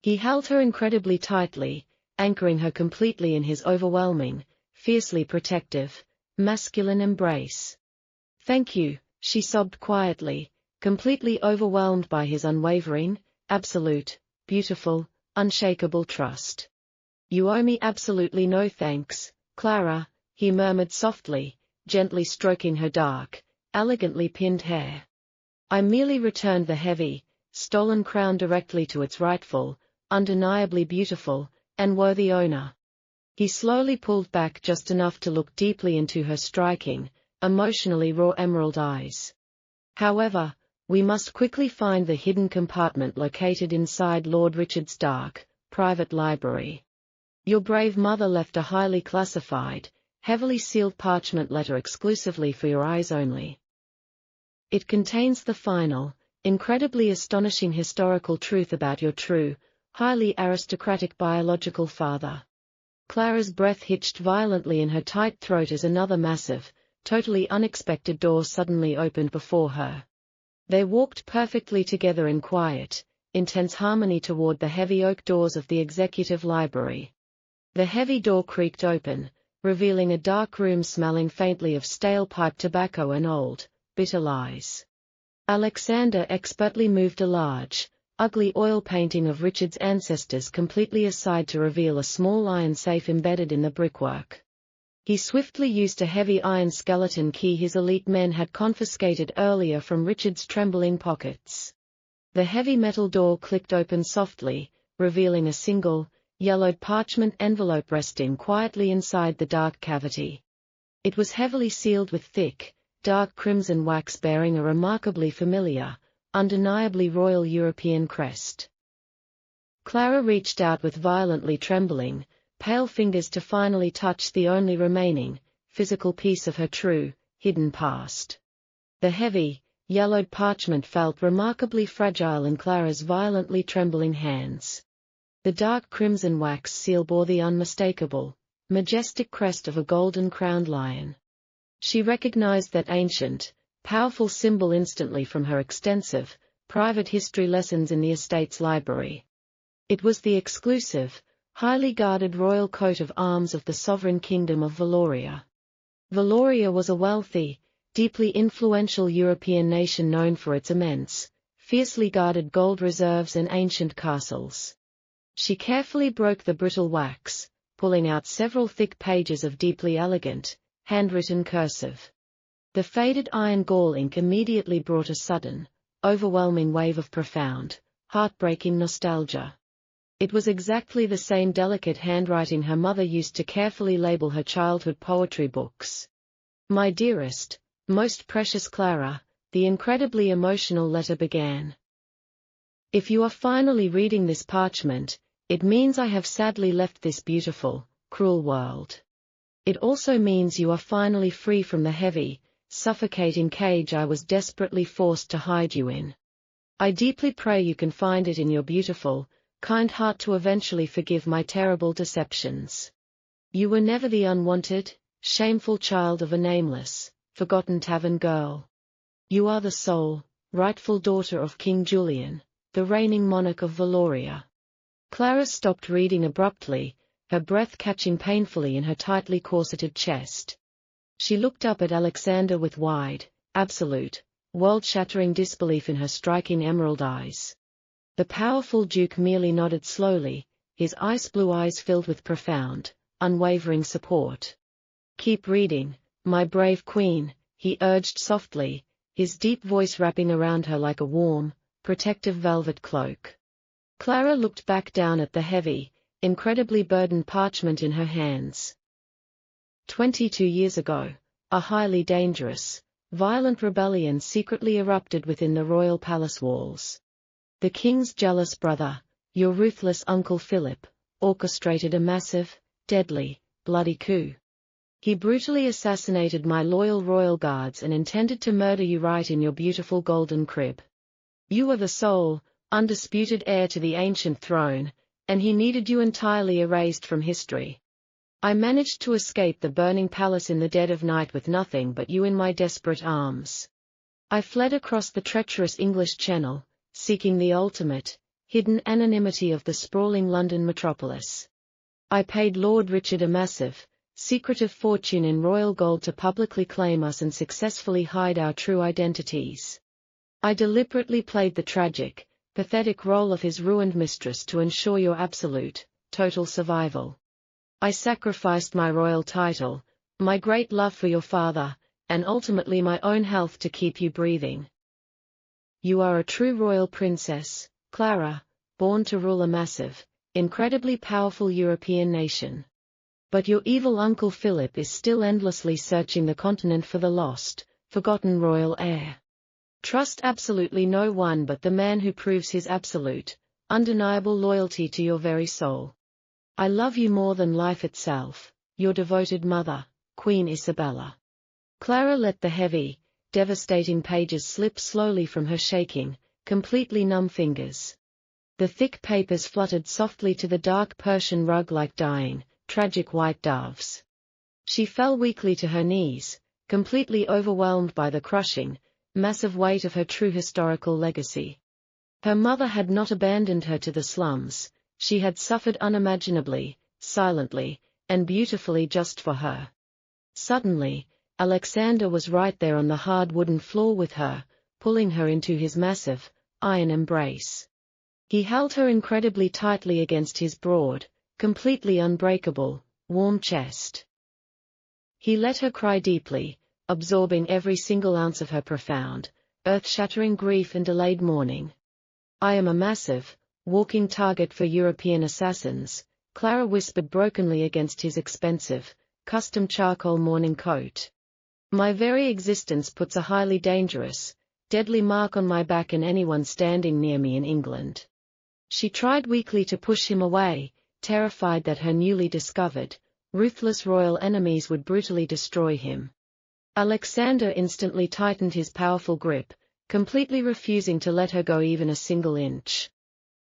He held her incredibly tightly, anchoring her completely in his overwhelming, fiercely protective, masculine embrace. Thank you, she sobbed quietly, completely overwhelmed by his unwavering, absolute, beautiful, unshakable trust. You owe me absolutely no thanks, Clara, he murmured softly, gently stroking her dark, elegantly pinned hair. I merely returned the heavy, stolen crown directly to its rightful, undeniably beautiful, and worthy owner. He slowly pulled back just enough to look deeply into her striking, emotionally raw emerald eyes. However, we must quickly find the hidden compartment located inside Lord Richard's dark, private library. Your brave mother left a highly classified, heavily sealed parchment letter exclusively for your eyes only. It contains the final, incredibly astonishing historical truth about your true, highly aristocratic biological father. Clara's breath hitched violently in her tight throat as another massive, totally unexpected door suddenly opened before her. They walked perfectly together in quiet, intense harmony toward the heavy oak doors of the executive library. The heavy door creaked open, revealing a dark room smelling faintly of stale pipe tobacco and old, bitter lies. Alexander expertly moved a large, ugly oil painting of Richard's ancestors completely aside to reveal a small iron safe embedded in the brickwork. He swiftly used a heavy iron skeleton key his elite men had confiscated earlier from Richard's trembling pockets. The heavy metal door clicked open softly, revealing a single, yellowed parchment envelope resting quietly inside the dark cavity. It was heavily sealed with thick, dark crimson wax bearing a remarkably familiar, undeniably royal European crest. Clara reached out with violently trembling, pale fingers to finally touch the only remaining, physical piece of her true, hidden past. The heavy, yellowed parchment felt remarkably fragile in Clara's violently trembling hands. The dark crimson wax seal bore the unmistakable, majestic crest of a golden-crowned lion. She recognized that ancient, powerful symbol instantly from her extensive, private history lessons in the estate's library. It was the exclusive, highly guarded royal coat of arms of the sovereign kingdom of Valoria. Valoria was a wealthy, deeply influential European nation known for its immense, fiercely guarded gold reserves and ancient castles. She carefully broke the brittle wax, pulling out several thick pages of deeply elegant, handwritten cursive. The faded iron gall ink immediately brought a sudden, overwhelming wave of profound, heartbreaking nostalgia. It was exactly the same delicate handwriting her mother used to carefully label her childhood poetry books. My dearest, most precious Clara, the incredibly emotional letter began. If you are finally reading this parchment, it means I have sadly left this beautiful, cruel world. It also means you are finally free from the heavy, suffocating cage I was desperately forced to hide you in. I deeply pray you can find it in your beautiful, kind heart to eventually forgive my terrible deceptions. You were never the unwanted, shameful child of a nameless, forgotten tavern girl. You are the sole, rightful daughter of King Julian, the reigning monarch of Valoria. Clara stopped reading abruptly, her breath catching painfully in her tightly corseted chest. She looked up at Alexander with wide, absolute, world-shattering disbelief in her striking emerald eyes. The powerful Duke merely nodded slowly, his ice-blue eyes filled with profound, unwavering support. Keep reading, my brave queen, he urged softly, his deep voice wrapping around her like a warm, protective velvet cloak. Clara looked back down at the heavy, incredibly burdened parchment in her hands. 22 years ago, a highly dangerous, violent rebellion secretly erupted within the royal palace walls. The king's jealous brother, your ruthless uncle Philip, orchestrated a massive, deadly, bloody coup. He brutally assassinated my loyal royal guards and intended to murder you right in your beautiful golden crib. You are the sole, undisputed heir to the ancient throne, and he needed you entirely erased from history. I managed to escape the burning palace in the dead of night with nothing but you in my desperate arms. I fled across the treacherous English Channel, seeking the ultimate, hidden anonymity of the sprawling London metropolis. I paid Lord Richard a massive, secretive fortune in royal gold to publicly claim us and successfully hide our true identities. I deliberately played the tragic, pathetic role of his ruined mistress to ensure your absolute, total survival. I sacrificed my royal title, my great love for your father, and ultimately my own health to keep you breathing. You are a true royal princess, Clara, born to rule a massive, incredibly powerful European nation. But your evil Uncle Philip is still endlessly searching the continent for the lost, forgotten royal heir. Trust absolutely no one but the man who proves his absolute, undeniable loyalty to your very soul. I love you more than life itself, your devoted mother, Queen Isabella. Clara let the heavy, devastating pages slip slowly from her shaking, completely numb fingers. The thick papers fluttered softly to the dark Persian rug like dying, tragic white doves. She fell weakly to her knees, completely overwhelmed by the crushing, massive weight of her true historical legacy. Her mother had not abandoned her to the slums, she had suffered unimaginably, silently, and beautifully just for her. Suddenly, Alexander was right there on the hard wooden floor with her, pulling her into his massive, iron embrace. He held her incredibly tightly against his broad, completely unbreakable, warm chest. He let her cry deeply, absorbing every single ounce of her profound, earth-shattering grief and delayed mourning. I am a massive, walking target for European assassins, Clara whispered brokenly against his expensive, custom charcoal mourning coat. My very existence puts a highly dangerous, deadly mark on my back and anyone standing near me in England. She tried weakly to push him away, terrified that her newly discovered, ruthless royal enemies would brutally destroy him. Alexander instantly tightened his powerful grip, completely refusing to let her go even a single inch.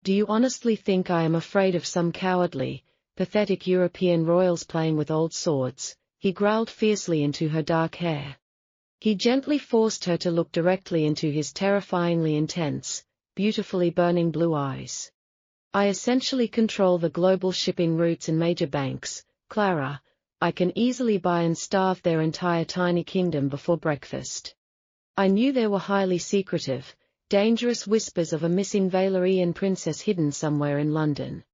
Do you honestly think I am afraid of some cowardly, pathetic European royals playing with old swords? He growled fiercely into her dark hair. He gently forced her to look directly into his terrifyingly intense, beautifully burning blue eyes. I essentially control the global shipping routes and major banks, Clara. I can easily buy and starve their entire tiny kingdom before breakfast. I knew there were highly secretive, dangerous whispers of a missing Valerian princess hidden somewhere in London.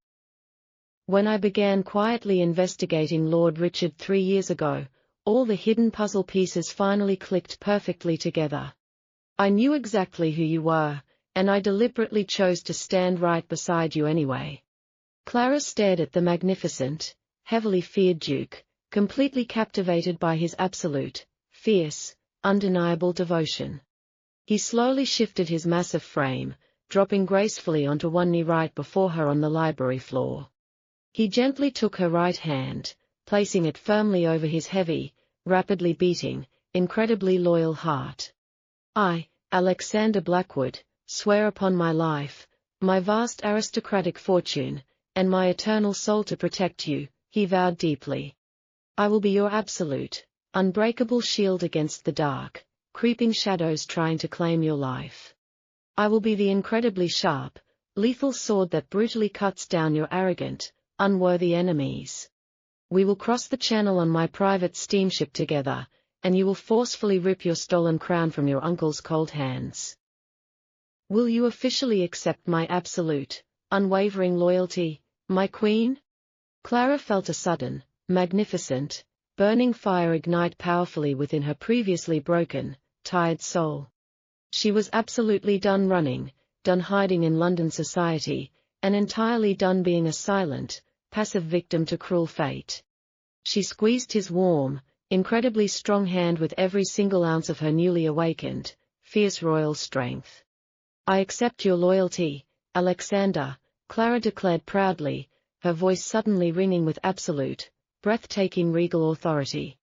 When I began quietly investigating Lord Richard 3 years ago, all the hidden puzzle pieces finally clicked perfectly together. I knew exactly who you were, and I deliberately chose to stand right beside you anyway. Clara stared at the magnificent, heavily feared Duke, completely captivated by his absolute, fierce, undeniable devotion. He slowly shifted his massive frame, dropping gracefully onto one knee right before her on the library floor. He gently took her right hand, placing it firmly over his heavy, rapidly beating, incredibly loyal heart. I, Alexander Blackwood, swear upon my life, my vast aristocratic fortune, and my eternal soul to protect you, he vowed deeply. I will be your absolute, unbreakable shield against the dark, creeping shadows trying to claim your life. I will be the incredibly sharp, lethal sword that brutally cuts down your arrogant, unworthy enemies. We will cross the channel on my private steamship together, and you will forcefully rip your stolen crown from your uncle's cold hands. Will you officially accept my absolute, unwavering loyalty, my queen? Clara felt a sudden, magnificent, burning fire ignite powerfully within her previously broken, tired soul. She was absolutely done running, done hiding in London society, and entirely done being a silent, passive victim to cruel fate. She squeezed his warm, incredibly strong hand with every single ounce of her newly awakened, fierce royal strength. I accept your loyalty, Alexander, Clara declared proudly, her voice suddenly ringing with absolute, breathtaking regal authority.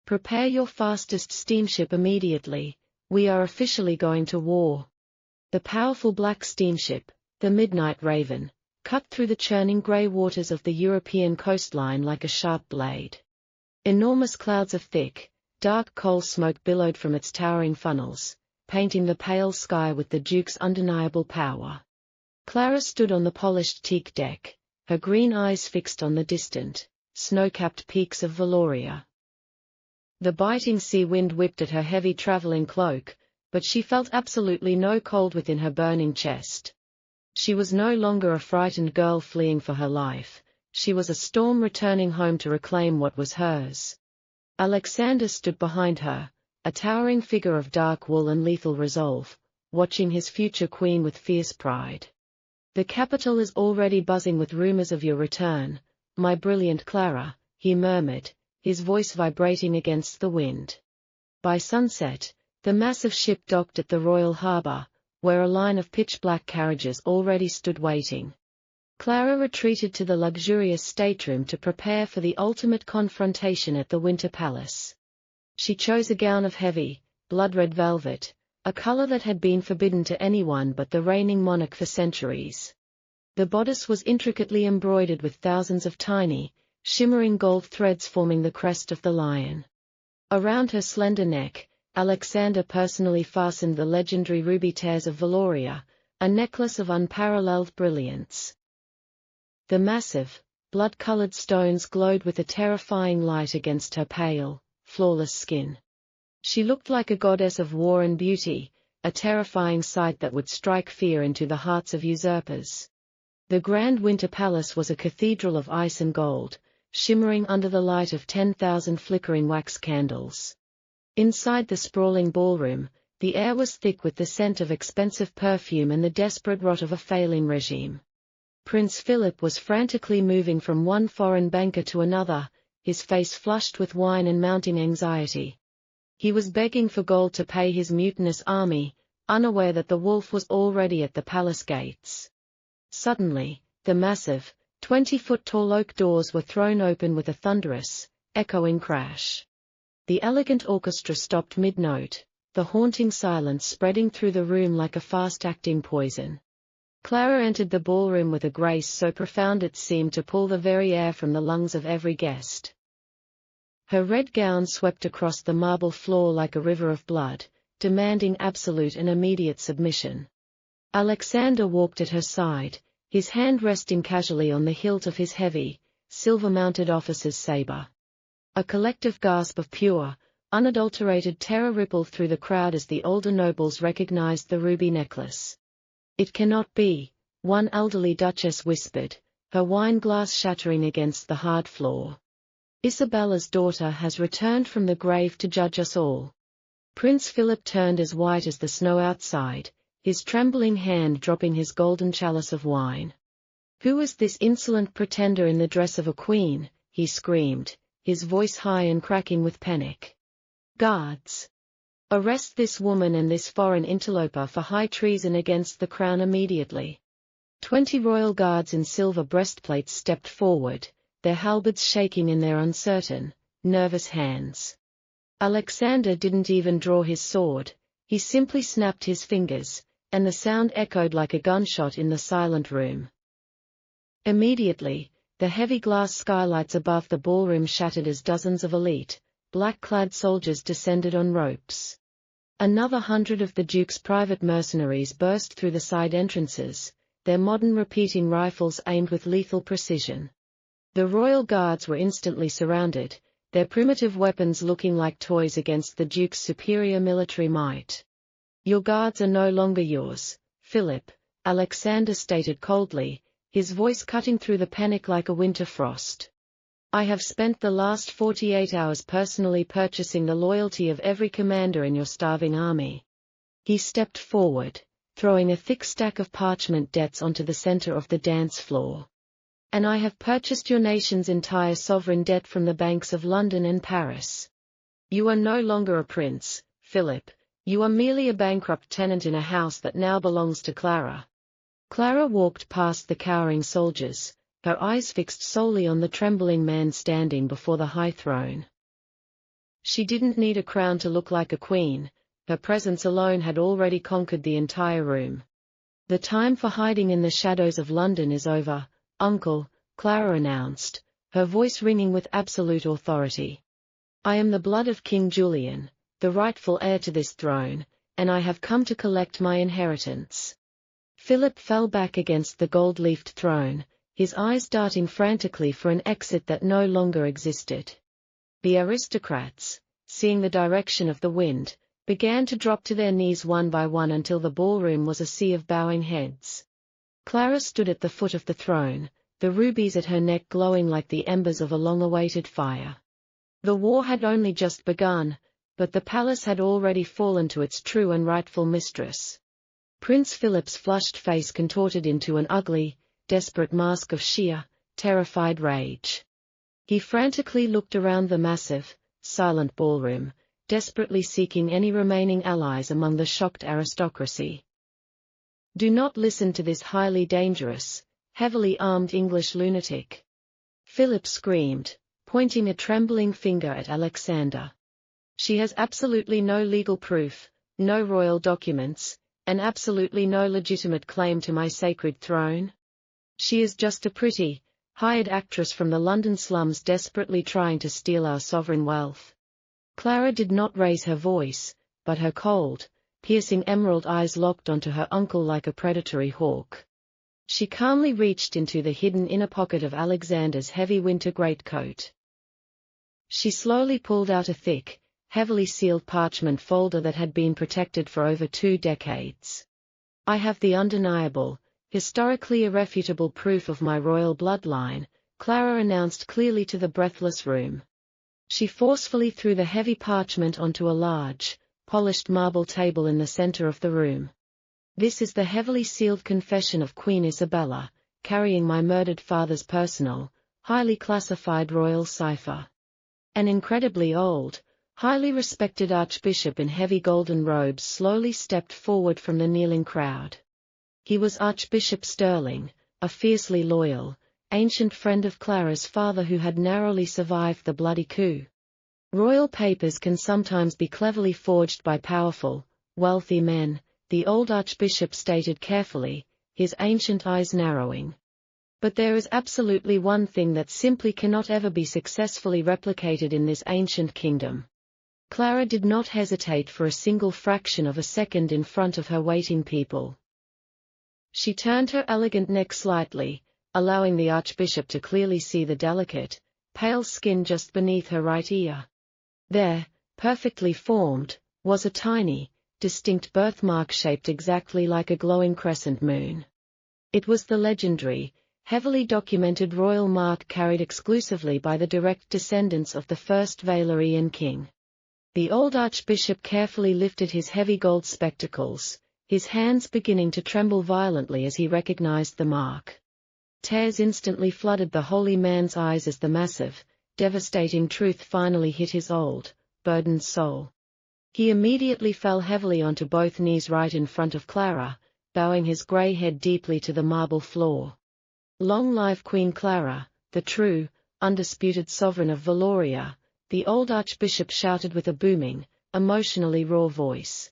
Prepare your fastest steamship immediately, we are officially going to war. The powerful black steamship, the Midnight Raven, cut through the churning grey waters of the European coastline like a sharp blade. Enormous clouds of thick, dark coal smoke billowed from its towering funnels, painting the pale sky with the Duke's undeniable power. Clara stood on the polished teak deck, her green eyes fixed on the distant, snow-capped peaks of Valoria. The biting sea wind whipped at her heavy travelling cloak, but she felt absolutely no cold within her burning chest. She was no longer a frightened girl fleeing for her life, she was a storm returning home to reclaim what was hers. Alexander stood behind her, a towering figure of dark wool and lethal resolve, watching his future queen with fierce pride. "The capital is already buzzing with rumors of your return, my brilliant Clara," he murmured, his voice vibrating against the wind. By sunset, the massive ship docked at the royal harbor, where a line of pitch-black carriages already stood waiting. Clara retreated to the luxurious stateroom to prepare for the ultimate confrontation at the Winter Palace. She chose a gown of heavy, blood-red velvet, a color that had been forbidden to anyone but the reigning monarch for centuries. The bodice was intricately embroidered with thousands of tiny, shimmering gold threads forming the crest of the lion. Around her slender neck, Alexander personally fastened the legendary ruby tears of Valoria, a necklace of unparalleled brilliance. The massive, blood-colored stones glowed with a terrifying light against her pale, flawless skin. She looked like a goddess of war and beauty, a terrifying sight that would strike fear into the hearts of usurpers. The Grand Winter Palace was a cathedral of ice and gold, shimmering under the light of 10,000 flickering wax candles. Inside the sprawling ballroom, the air was thick with the scent of expensive perfume and the desperate rot of a failing regime. Prince Philip was frantically moving from one foreign banker to another, his face flushed with wine and mounting anxiety. He was begging for gold to pay his mutinous army, unaware that the wolf was already at the palace gates. Suddenly, the massive, 20-foot-tall oak doors were thrown open with a thunderous, echoing crash. The elegant orchestra stopped mid-note, the haunting silence spreading through the room like a fast-acting poison. Clara entered the ballroom with a grace so profound it seemed to pull the very air from the lungs of every guest. Her red gown swept across the marble floor like a river of blood, demanding absolute and immediate submission. Alexander walked at her side, his hand resting casually on the hilt of his heavy, silver-mounted officer's saber. A collective gasp of pure, unadulterated terror rippled through the crowd as the older nobles recognized the ruby necklace. "It cannot be," one elderly duchess whispered, her wine glass shattering against the hard floor. "Isabella's daughter has returned from the grave to judge us all." Prince Philip turned as white as the snow outside, his trembling hand dropping his golden chalice of wine. "Who is this insolent pretender in the dress of a queen?" he screamed, his voice high and cracking with panic. "Guards! Arrest this woman and this foreign interloper for high treason against the crown immediately." 20 royal guards in silver breastplates stepped forward, their halberds shaking in their uncertain, nervous hands. Alexander didn't even draw his sword, he simply snapped his fingers, and the sound echoed like a gunshot in the silent room. Immediately, the heavy glass skylights above the ballroom shattered as dozens of elite, black-clad soldiers descended on ropes. Another 100 of the Duke's private mercenaries burst through the side entrances, their modern repeating rifles aimed with lethal precision. The royal guards were instantly surrounded, their primitive weapons looking like toys against the Duke's superior military might. "Your guards are no longer yours, Philip," Alexander stated coldly, his voice cutting through the panic like a winter frost. "I have spent the last 48 hours personally purchasing the loyalty of every commander in your starving army." He stepped forward, throwing a thick stack of parchment debts onto the center of the dance floor. "And I have purchased your nation's entire sovereign debt from the banks of London and Paris. You are no longer a prince, Philip, you are merely a bankrupt tenant in a house that now belongs to Clara." Clara walked past the cowering soldiers, her eyes fixed solely on the trembling man standing before the high throne. She didn't need a crown to look like a queen, her presence alone had already conquered the entire room. "The time for hiding in the shadows of London is over, Uncle," Clara announced, her voice ringing with absolute authority. "I am the blood of King Julian, the rightful heir to this throne, and I have come to collect my inheritance." Philip fell back against the gold-leafed throne, his eyes darting frantically for an exit that no longer existed. The aristocrats, seeing the direction of the wind, began to drop to their knees one by one until the ballroom was a sea of bowing heads. Clara stood at the foot of the throne, the rubies at her neck glowing like the embers of a long-awaited fire. The war had only just begun, but the palace had already fallen to its true and rightful mistress. Prince Philip's flushed face contorted into an ugly, desperate mask of sheer, terrified rage. He frantically looked around the massive, silent ballroom, desperately seeking any remaining allies among the shocked aristocracy. "Do not listen to this highly dangerous, heavily armed English lunatic," Philip screamed, pointing a trembling finger at Alexander. "She has absolutely no legal proof, no royal documents, and absolutely no legitimate claim to my sacred throne. She is just a pretty, hired actress from the London slums desperately trying to steal our sovereign wealth." Clara did not raise her voice, but her cold, piercing emerald eyes locked onto her uncle like a predatory hawk. She calmly reached into the hidden inner pocket of Alexander's heavy winter greatcoat. She slowly pulled out a thick, heavily sealed parchment folder that had been protected for over 2 decades. "I have the undeniable, historically irrefutable proof of my royal bloodline," Clara announced clearly to the breathless room. She forcefully threw the heavy parchment onto a large, polished marble table in the center of the room. "This is the heavily sealed confession of Queen Isabella, carrying my murdered father's personal, highly classified royal cipher." An incredibly old, highly respected archbishop in heavy golden robes slowly stepped forward from the kneeling crowd. He was Archbishop Sterling, a fiercely loyal, ancient friend of Clara's father who had narrowly survived the bloody coup. Royal papers can sometimes be cleverly forged by powerful, wealthy men, the old archbishop stated carefully, his ancient eyes narrowing. "But there is absolutely one thing that simply cannot ever be successfully replicated in this ancient kingdom." Clara did not hesitate for a single fraction of a second in front of her waiting people. She turned her elegant neck slightly, allowing the archbishop to clearly see the delicate, pale skin just beneath her right ear. There, perfectly formed, was a tiny, distinct birthmark shaped exactly like a glowing crescent moon. It was the legendary, heavily documented royal mark carried exclusively by the direct descendants of the first Valerian king. The old archbishop carefully lifted his heavy gold spectacles, his hands beginning to tremble violently as he recognized the mark. Tears instantly flooded the holy man's eyes as the massive, devastating truth finally hit his old, burdened soul. He immediately fell heavily onto both knees right in front of Clara, bowing his grey head deeply to the marble floor. "Long live Queen Clara, the true, undisputed sovereign of Valoria," the old archbishop shouted with a booming, emotionally raw voice.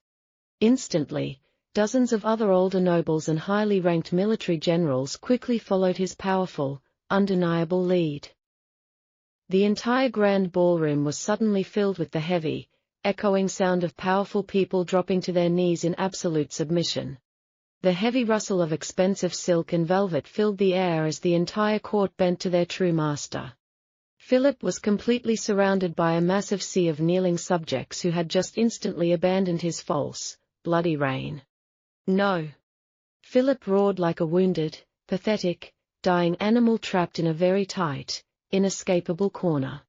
Instantly, dozens of other older nobles and highly ranked military generals quickly followed his powerful, undeniable lead. The entire grand ballroom was suddenly filled with the heavy, echoing sound of powerful people dropping to their knees in absolute submission. The heavy rustle of expensive silk and velvet filled the air as the entire court bent to their true master. Philip was completely surrounded by a massive sea of kneeling subjects who had just instantly abandoned his false, bloody reign. "No!" Philip roared like a wounded, pathetic, dying animal trapped in a very tight, inescapable corner.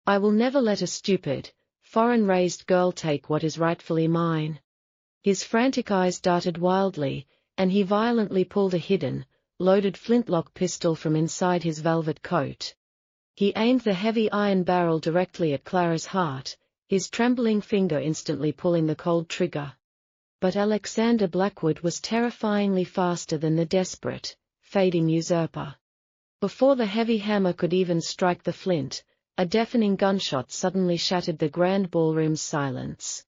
"I will never let a stupid, foreign-raised girl take what is rightfully mine." His frantic eyes darted wildly, and he violently pulled a hidden, loaded flintlock pistol from inside his velvet coat. He aimed the heavy iron barrel directly at Clara's heart, his trembling finger instantly pulling the cold trigger. But Alexander Blackwood was terrifyingly faster than the desperate, fading usurper. Before the heavy hammer could even strike the flint, a deafening gunshot suddenly shattered the grand ballroom's silence.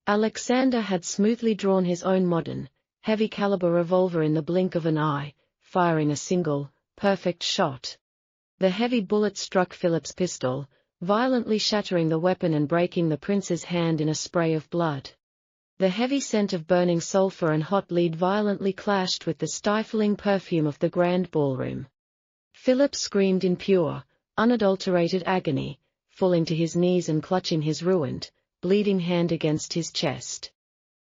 Alexander had smoothly drawn his own modern, heavy-caliber revolver in the blink of an eye, firing a single, perfect shot. The heavy bullet struck Philip's pistol, violently shattering the weapon and breaking the prince's hand in a spray of blood. The heavy scent of burning sulfur and hot lead violently clashed with the stifling perfume of the grand ballroom. Philip screamed in pure, unadulterated agony, falling to his knees and clutching his ruined, bleeding hand against his chest.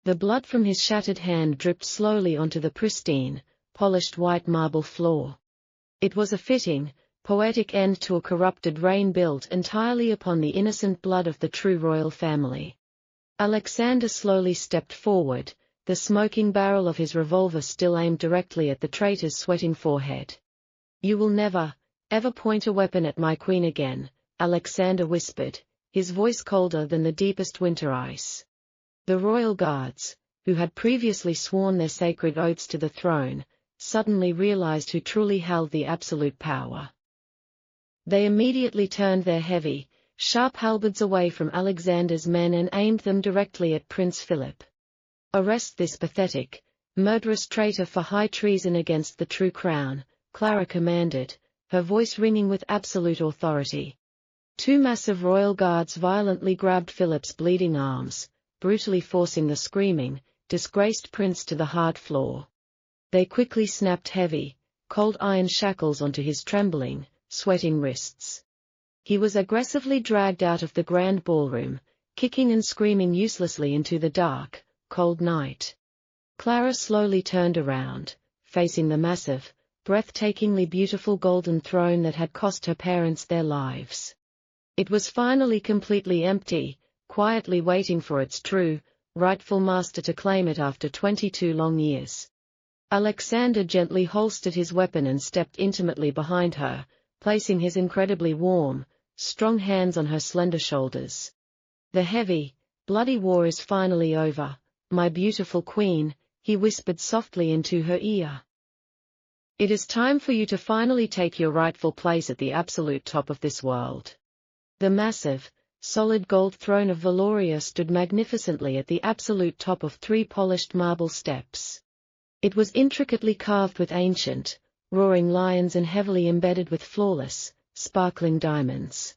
The blood from his shattered hand dripped slowly onto the pristine, polished white marble floor. It was a fitting, poetic end to a corrupted reign built entirely upon the innocent blood of the true royal family. Alexander slowly stepped forward, the smoking barrel of his revolver still aimed directly at the traitor's sweating forehead. "You will never, ever point a weapon at my queen again," Alexander whispered, his voice colder than the deepest winter ice. The royal guards, who had previously sworn their sacred oaths to the throne, suddenly realized who truly held the absolute power. They immediately turned their heavy, sharp halberds away from Alexander's men and aimed them directly at Prince Philip. "Arrest this pathetic, murderous traitor for high treason against the true crown," Clara commanded, her voice ringing with absolute authority. Two massive royal guards violently grabbed Philip's bleeding arms, brutally forcing the screaming, disgraced prince to the hard floor. They quickly snapped heavy, cold iron shackles onto his trembling, sweating wrists. He was aggressively dragged out of the grand ballroom, kicking and screaming uselessly into the dark, cold night. Clara slowly turned around, facing the massive, breathtakingly beautiful golden throne that had cost her parents their lives. It was finally completely empty, quietly waiting for its true, rightful master to claim it after 22 long years. Alexander gently holstered his weapon and stepped intimately behind her, placing his incredibly warm, strong hands on her slender shoulders. "The heavy, bloody war is finally over, my beautiful queen," he whispered softly into her ear. "It is time for you to finally take your rightful place at the absolute top of this world." The massive, solid gold throne of Valoria stood magnificently at the absolute top of 3 polished marble steps. It was intricately carved with ancient, roaring lions and heavily embedded with flawless, sparkling diamonds.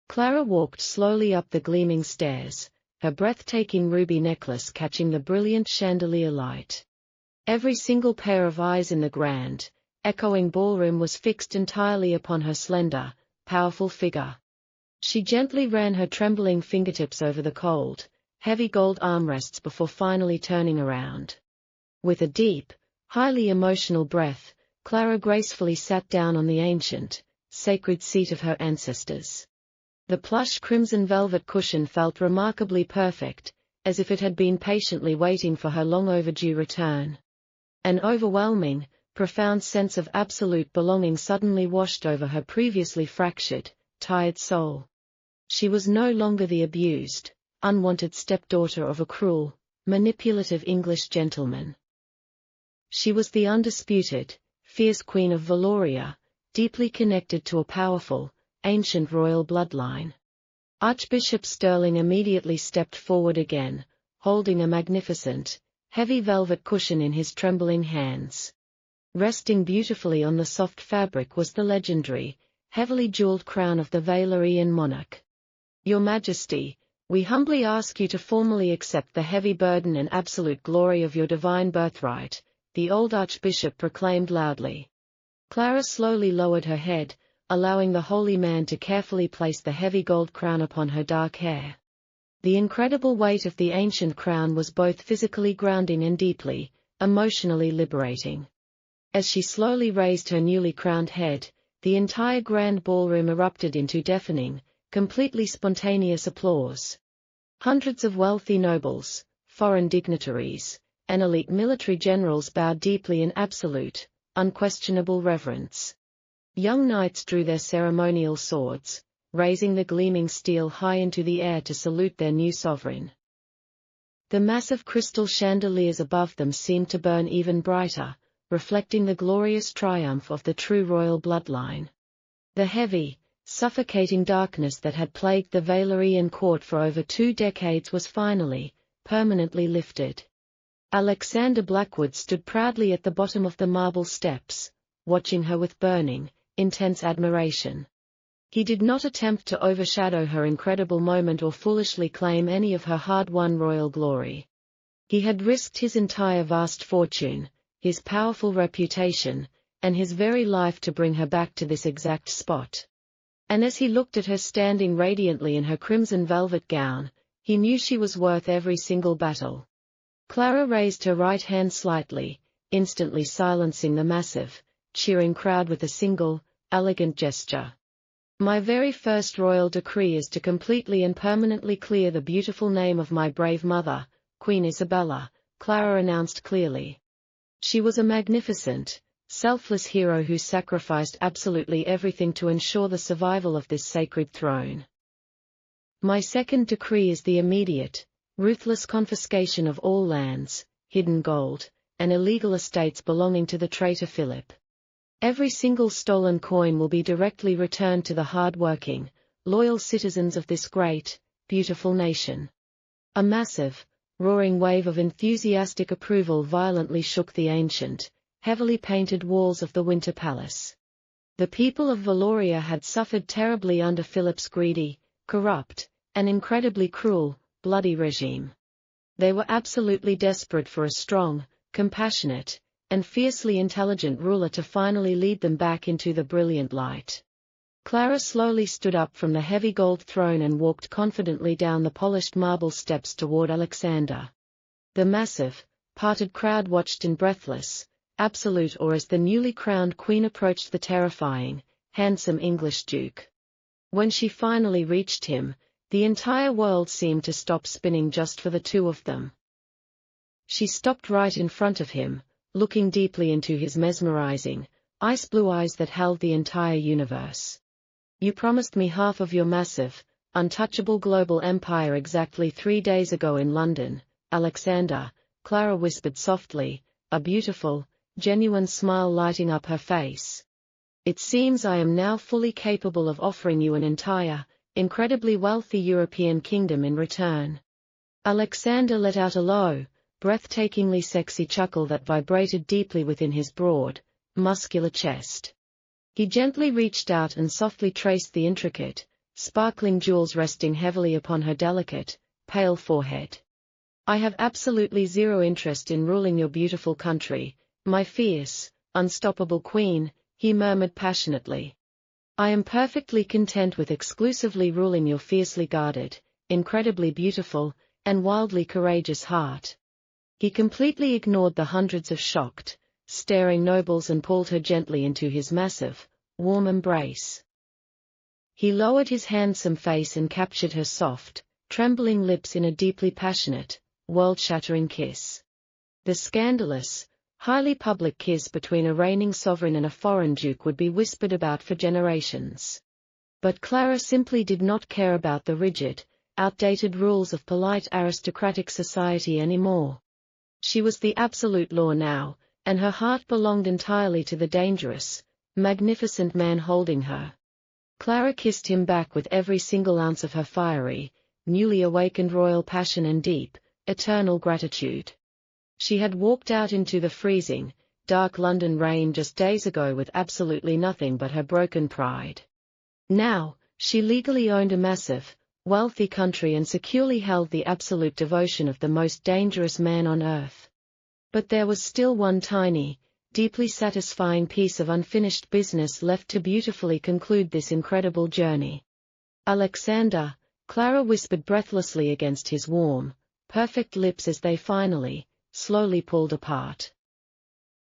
Clara walked slowly up the gleaming stairs, her breathtaking ruby necklace catching the brilliant chandelier light. Every single pair of eyes in the grand, echoing ballroom was fixed entirely upon her slender, powerful figure. She gently ran her trembling fingertips over the cold, heavy gold armrests before finally turning around. With a deep, highly emotional breath, Clara gracefully sat down on the ancient, sacred seat of her ancestors. The plush crimson velvet cushion felt remarkably perfect, as if it had been patiently waiting for her long overdue return. An overwhelming, profound sense of absolute belonging suddenly washed over her previously fractured, tired soul. She was no longer the abused, unwanted stepdaughter of a cruel, manipulative English gentleman. She was the undisputed, fierce queen of Valoria, deeply connected to a powerful, ancient royal bloodline. Archbishop Sterling immediately stepped forward again, holding a magnificent, heavy velvet cushion in his trembling hands. Resting beautifully on the soft fabric was the legendary, heavily jeweled crown of the Valerian monarch. "Your Majesty, we humbly ask you to formally accept the heavy burden and absolute glory of your divine birthright," the old archbishop proclaimed loudly. Clara slowly lowered her head, allowing the holy man to carefully place the heavy gold crown upon her dark hair. The incredible weight of the ancient crown was both physically grounding and deeply, emotionally liberating. As she slowly raised her newly crowned head, the entire grand ballroom erupted into deafening, completely spontaneous applause. Hundreds of wealthy nobles, foreign dignitaries, and elite military generals bowed deeply in absolute, unquestionable reverence. Young knights drew their ceremonial swords, raising the gleaming steel high into the air to salute their new sovereign. The massive crystal chandeliers above them seemed to burn even brighter, reflecting the glorious triumph of the true royal bloodline. The heavy, suffocating darkness that had plagued the Valerian court for over 2 decades was finally, permanently lifted. Alexander Blackwood stood proudly at the bottom of the marble steps, watching her with burning, intense admiration. He did not attempt to overshadow her incredible moment or foolishly claim any of her hard-won royal glory. He had risked his entire vast fortune, his powerful reputation, and his very life to bring her back to this exact spot. And as he looked at her standing radiantly in her crimson velvet gown, he knew she was worth every single battle. Clara raised her right hand slightly, instantly silencing the massive, cheering crowd with a single, elegant gesture. My very first royal decree is to completely and permanently clear the beautiful name of my brave mother, Queen Isabella, Clara announced clearly. She was a magnificent, selfless hero who sacrificed absolutely everything to ensure the survival of this sacred throne. My second decree is the immediate, ruthless confiscation of all lands, hidden gold, and illegal estates belonging to the traitor Philip. Every single stolen coin will be directly returned to the hard-working, loyal citizens of this great, beautiful nation. A massive, roaring wave of enthusiastic approval violently shook the ancient, heavily painted walls of the Winter Palace. The people of Valoria had suffered terribly under Philip's greedy, corrupt, and incredibly cruel, bloody regime. They were absolutely desperate for a strong, compassionate, and fiercely intelligent ruler to finally lead them back into the brilliant light. Clara slowly stood up from the heavy gold throne and walked confidently down the polished marble steps toward Alexander. The massive, parted crowd watched in breathless, absolute awe as the newly crowned queen approached the terrifying, handsome English duke. When she finally reached him, the entire world seemed to stop spinning just for the two of them. She stopped right in front of him, looking deeply into his mesmerizing, ice-blue eyes that held the entire universe. You promised me half of your massive, untouchable global empire exactly 3 days ago in London, Alexander, Clara whispered softly, a beautiful, genuine smile lighting up her face. It seems I am now fully capable of offering you an entire, incredibly wealthy European kingdom in return. Alexander let out a low, breathtakingly sexy chuckle that vibrated deeply within his broad, muscular chest. He gently reached out and softly traced the intricate, sparkling jewels resting heavily upon her delicate, pale forehead. I have absolutely zero interest in ruling your beautiful country, my fierce, unstoppable queen, he murmured passionately. I am perfectly content with exclusively ruling your fiercely guarded, incredibly beautiful, and wildly courageous heart. He completely ignored the hundreds of shocked, staring nobles and pulled her gently into his massive, warm embrace. He lowered his handsome face and captured her soft, trembling lips in a deeply passionate, world-shattering kiss. The scandalous, highly public kiss between a reigning sovereign and a foreign duke would be whispered about for generations. But Clara simply did not care about the rigid, outdated rules of polite aristocratic society anymore. She was the absolute law now, and her heart belonged entirely to the dangerous, magnificent man holding her. Clara kissed him back with every single ounce of her fiery, newly awakened royal passion and deep, eternal gratitude. She had walked out into the freezing, dark London rain just days ago with absolutely nothing but her broken pride. Now, she legally owned a massive, wealthy country and securely held the absolute devotion of the most dangerous man on earth. But there was still one tiny, deeply satisfying piece of unfinished business left to beautifully conclude this incredible journey. Alexander, Clara whispered breathlessly against his warm, perfect lips as they finally, slowly pulled apart.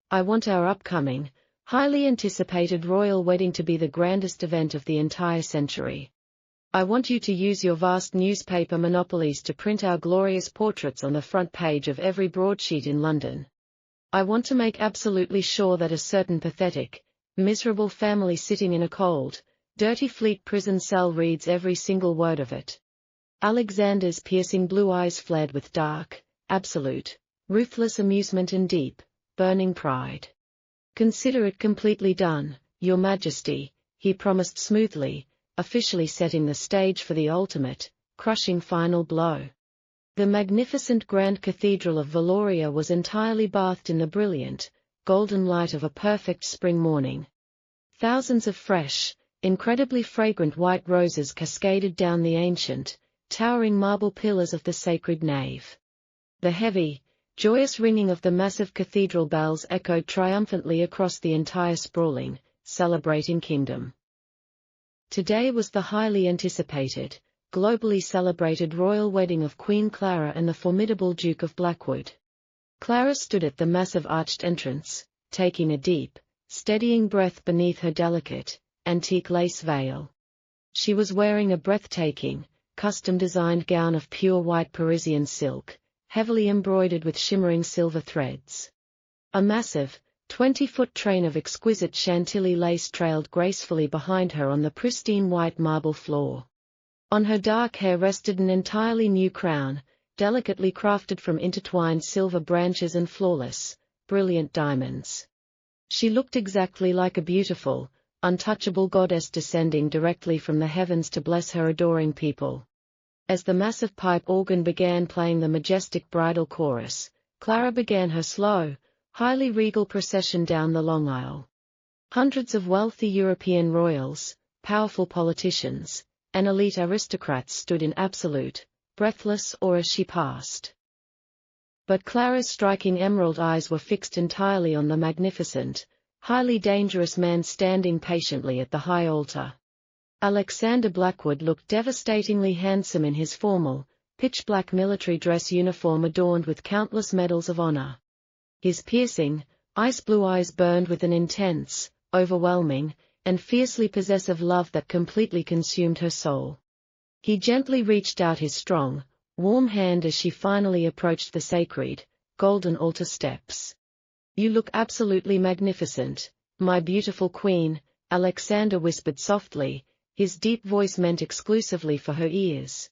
I want our upcoming, highly anticipated royal wedding to be the grandest event of the entire century. I want you to use your vast newspaper monopolies to print our glorious portraits on the front page of every broadsheet in London. I want to make absolutely sure that a certain pathetic, miserable family sitting in a cold, dirty Fleet prison cell reads every single word of it. Alexander's piercing blue eyes flared with dark, absolute, ruthless amusement and deep, burning pride. Consider it completely done, Your Majesty, he promised smoothly, officially setting the stage for the ultimate, crushing final blow. The magnificent Grand Cathedral of Valoria was entirely bathed in the brilliant, golden light of a perfect spring morning. Thousands of fresh, incredibly fragrant white roses cascaded down the ancient, towering marble pillars of the sacred nave. The heavy, joyous ringing of the massive cathedral bells echoed triumphantly across the entire sprawling, celebrating kingdom. Today was the highly anticipated, globally celebrated royal wedding of Queen Clara and the formidable Duke of Blackwood. Clara stood at the massive arched entrance, taking a deep, steadying breath beneath her delicate, antique lace veil. She was wearing a breathtaking, custom-designed gown of pure white Parisian silk, heavily embroidered with shimmering silver threads. A massive, 20-foot train of exquisite Chantilly lace trailed gracefully behind her on the pristine white marble floor. On her dark hair rested an entirely new crown, delicately crafted from intertwined silver branches and flawless, brilliant diamonds. She looked exactly like a beautiful, untouchable goddess descending directly from the heavens to bless her adoring people. As the massive pipe organ began playing the majestic bridal chorus, Clara began her slow, highly regal procession down the long aisle. Hundreds of wealthy European royals, powerful politicians, and elite aristocrats stood in absolute, breathless awe as she passed. But Clara's striking emerald eyes were fixed entirely on the magnificent, highly dangerous man standing patiently at the high altar. Alexander Blackwood looked devastatingly handsome in his formal, pitch-black military dress uniform adorned with countless medals of honor. His piercing, ice-blue eyes burned with an intense, overwhelming, and fiercely possessive love that completely consumed her soul. He gently reached out his strong, warm hand as she finally approached the sacred, golden altar steps. "You look absolutely magnificent, my beautiful queen," Alexander whispered softly, his deep voice meant exclusively for her ears.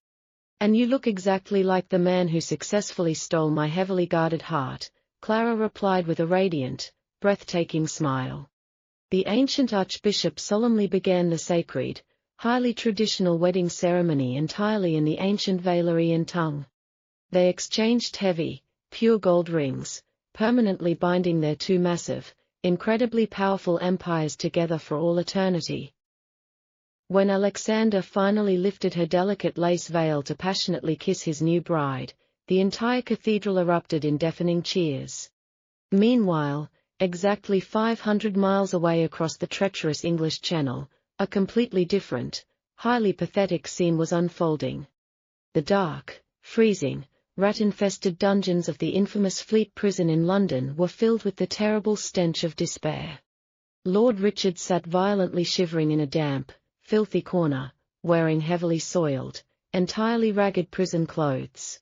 "And you look exactly like the man who successfully stole my heavily guarded heart," Clara replied with a radiant, breathtaking smile. The ancient archbishop solemnly began the sacred, highly traditional wedding ceremony entirely in the ancient Valerian tongue. They exchanged heavy, pure gold rings, permanently binding their two massive, incredibly powerful empires together for all eternity. When Alexander finally lifted her delicate lace veil to passionately kiss his new bride, the entire cathedral erupted in deafening cheers. Meanwhile, exactly 500 miles away across the treacherous English Channel, a completely different, highly pathetic scene was unfolding. The dark, freezing, rat-infested dungeons of the infamous Fleet Prison in London were filled with the terrible stench of despair. Lord Richard sat violently shivering in a damp, filthy corner, wearing heavily soiled, entirely ragged prison clothes.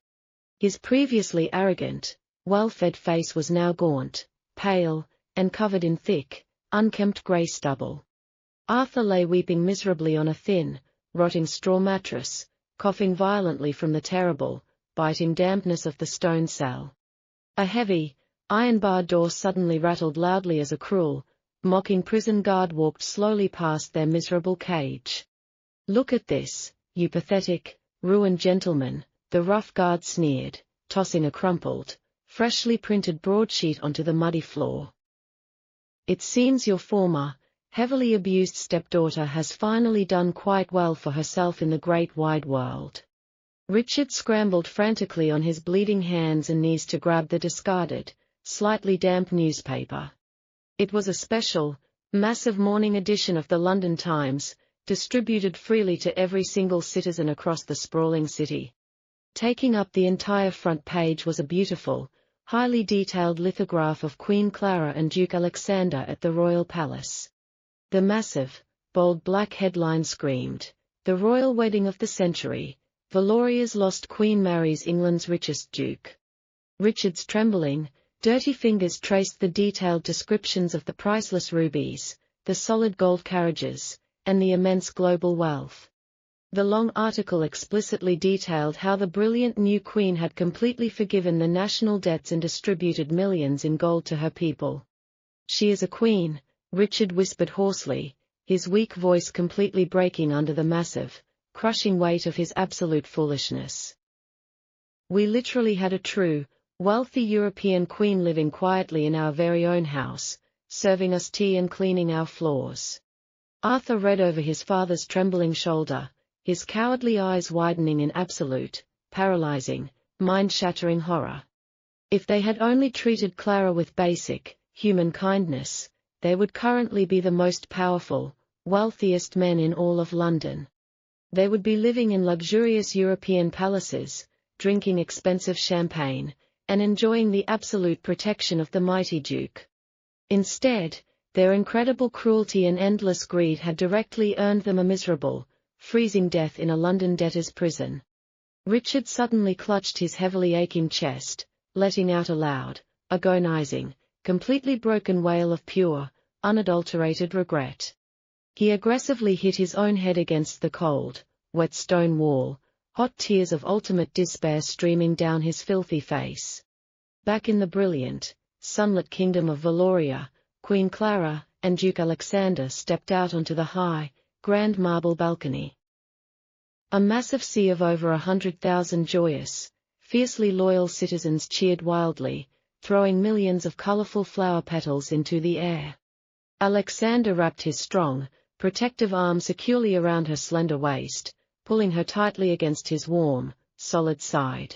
His previously arrogant, well-fed face was now gaunt, pale, and covered in thick, unkempt grey stubble. Arthur lay weeping miserably on a thin, rotting straw mattress, coughing violently from the terrible, biting dampness of the stone cell. A heavy, iron-barred door suddenly rattled loudly as a cruel, mocking prison guard walked slowly past their miserable cage. "Look at this, you pathetic, ruined gentleman," the rough guard sneered, tossing a crumpled, freshly printed broadsheet onto the muddy floor. "It seems your former, heavily abused stepdaughter has finally done quite well for herself in the great wide world." Richard scrambled frantically on his bleeding hands and knees to grab the discarded, slightly damp newspaper. It was a special, massive morning edition of the London Times, distributed freely to every single citizen across the sprawling city. Taking up the entire front page was a beautiful, highly detailed lithograph of Queen Clara and Duke Alexander at the Royal Palace. The massive, bold black headline screamed, "The Royal Wedding of the Century. Valoria's lost Queen marries England's richest Duke." Richard's trembling, dirty fingers traced the detailed descriptions of the priceless rubies, the solid gold carriages, and the immense global wealth. The long article explicitly detailed how the brilliant new queen had completely forgiven the national debts and distributed millions in gold to her people. "She is a queen," Richard whispered hoarsely, his weak voice completely breaking under the massive, crushing weight of his absolute foolishness. "We literally had a true, wealthy European queen living quietly in our very own house, serving us tea and cleaning our floors." Arthur read over his father's trembling shoulder, his cowardly eyes widening in absolute, paralyzing, mind-shattering horror. If they had only treated Clara with basic, human kindness, they would currently be the most powerful, wealthiest men in all of London. They would be living in luxurious European palaces, drinking expensive champagne, and enjoying the absolute protection of the mighty Duke. Instead, their incredible cruelty and endless greed had directly earned them a miserable, freezing death in a London debtor's prison. Richard suddenly clutched his heavily aching chest, letting out a loud, agonizing, completely broken wail of pure, unadulterated regret. He aggressively hit his own head against the cold, wet stone wall, hot tears of ultimate despair streaming down his filthy face. Back in the brilliant, sunlit kingdom of Valoria, Queen Clara and Duke Alexander stepped out onto the high, grand marble balcony. A massive sea of over 100,000 joyous, fiercely loyal citizens cheered wildly, throwing millions of colorful flower petals into the air. Alexander wrapped his strong, protective arm securely around her slender waist, pulling her tightly against his warm, solid side.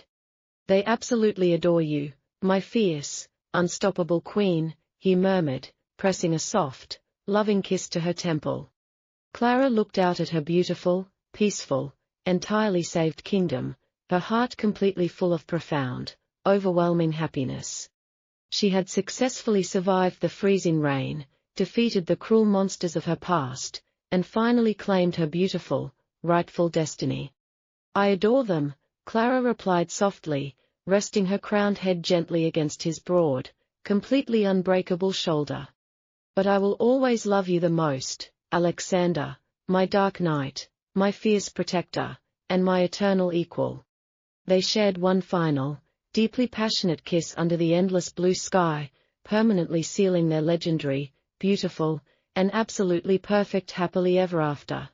"They absolutely adore you, my fierce, unstoppable queen," he murmured, pressing a soft, loving kiss to her temple. Clara looked out at her beautiful, peaceful, entirely saved kingdom, her heart completely full of profound, overwhelming happiness. She had successfully survived the freezing rain, defeated the cruel monsters of her past, and finally claimed her beautiful, rightful destiny. "I adore them," Clara replied softly, resting her crowned head gently against his broad, completely unbreakable shoulder. "But I will always love you the most, Alexander, my dark knight, my fierce protector, and my eternal equal." They shared one final, deeply passionate kiss under the endless blue sky, permanently sealing their legendary, beautiful, and absolutely perfect happily ever after.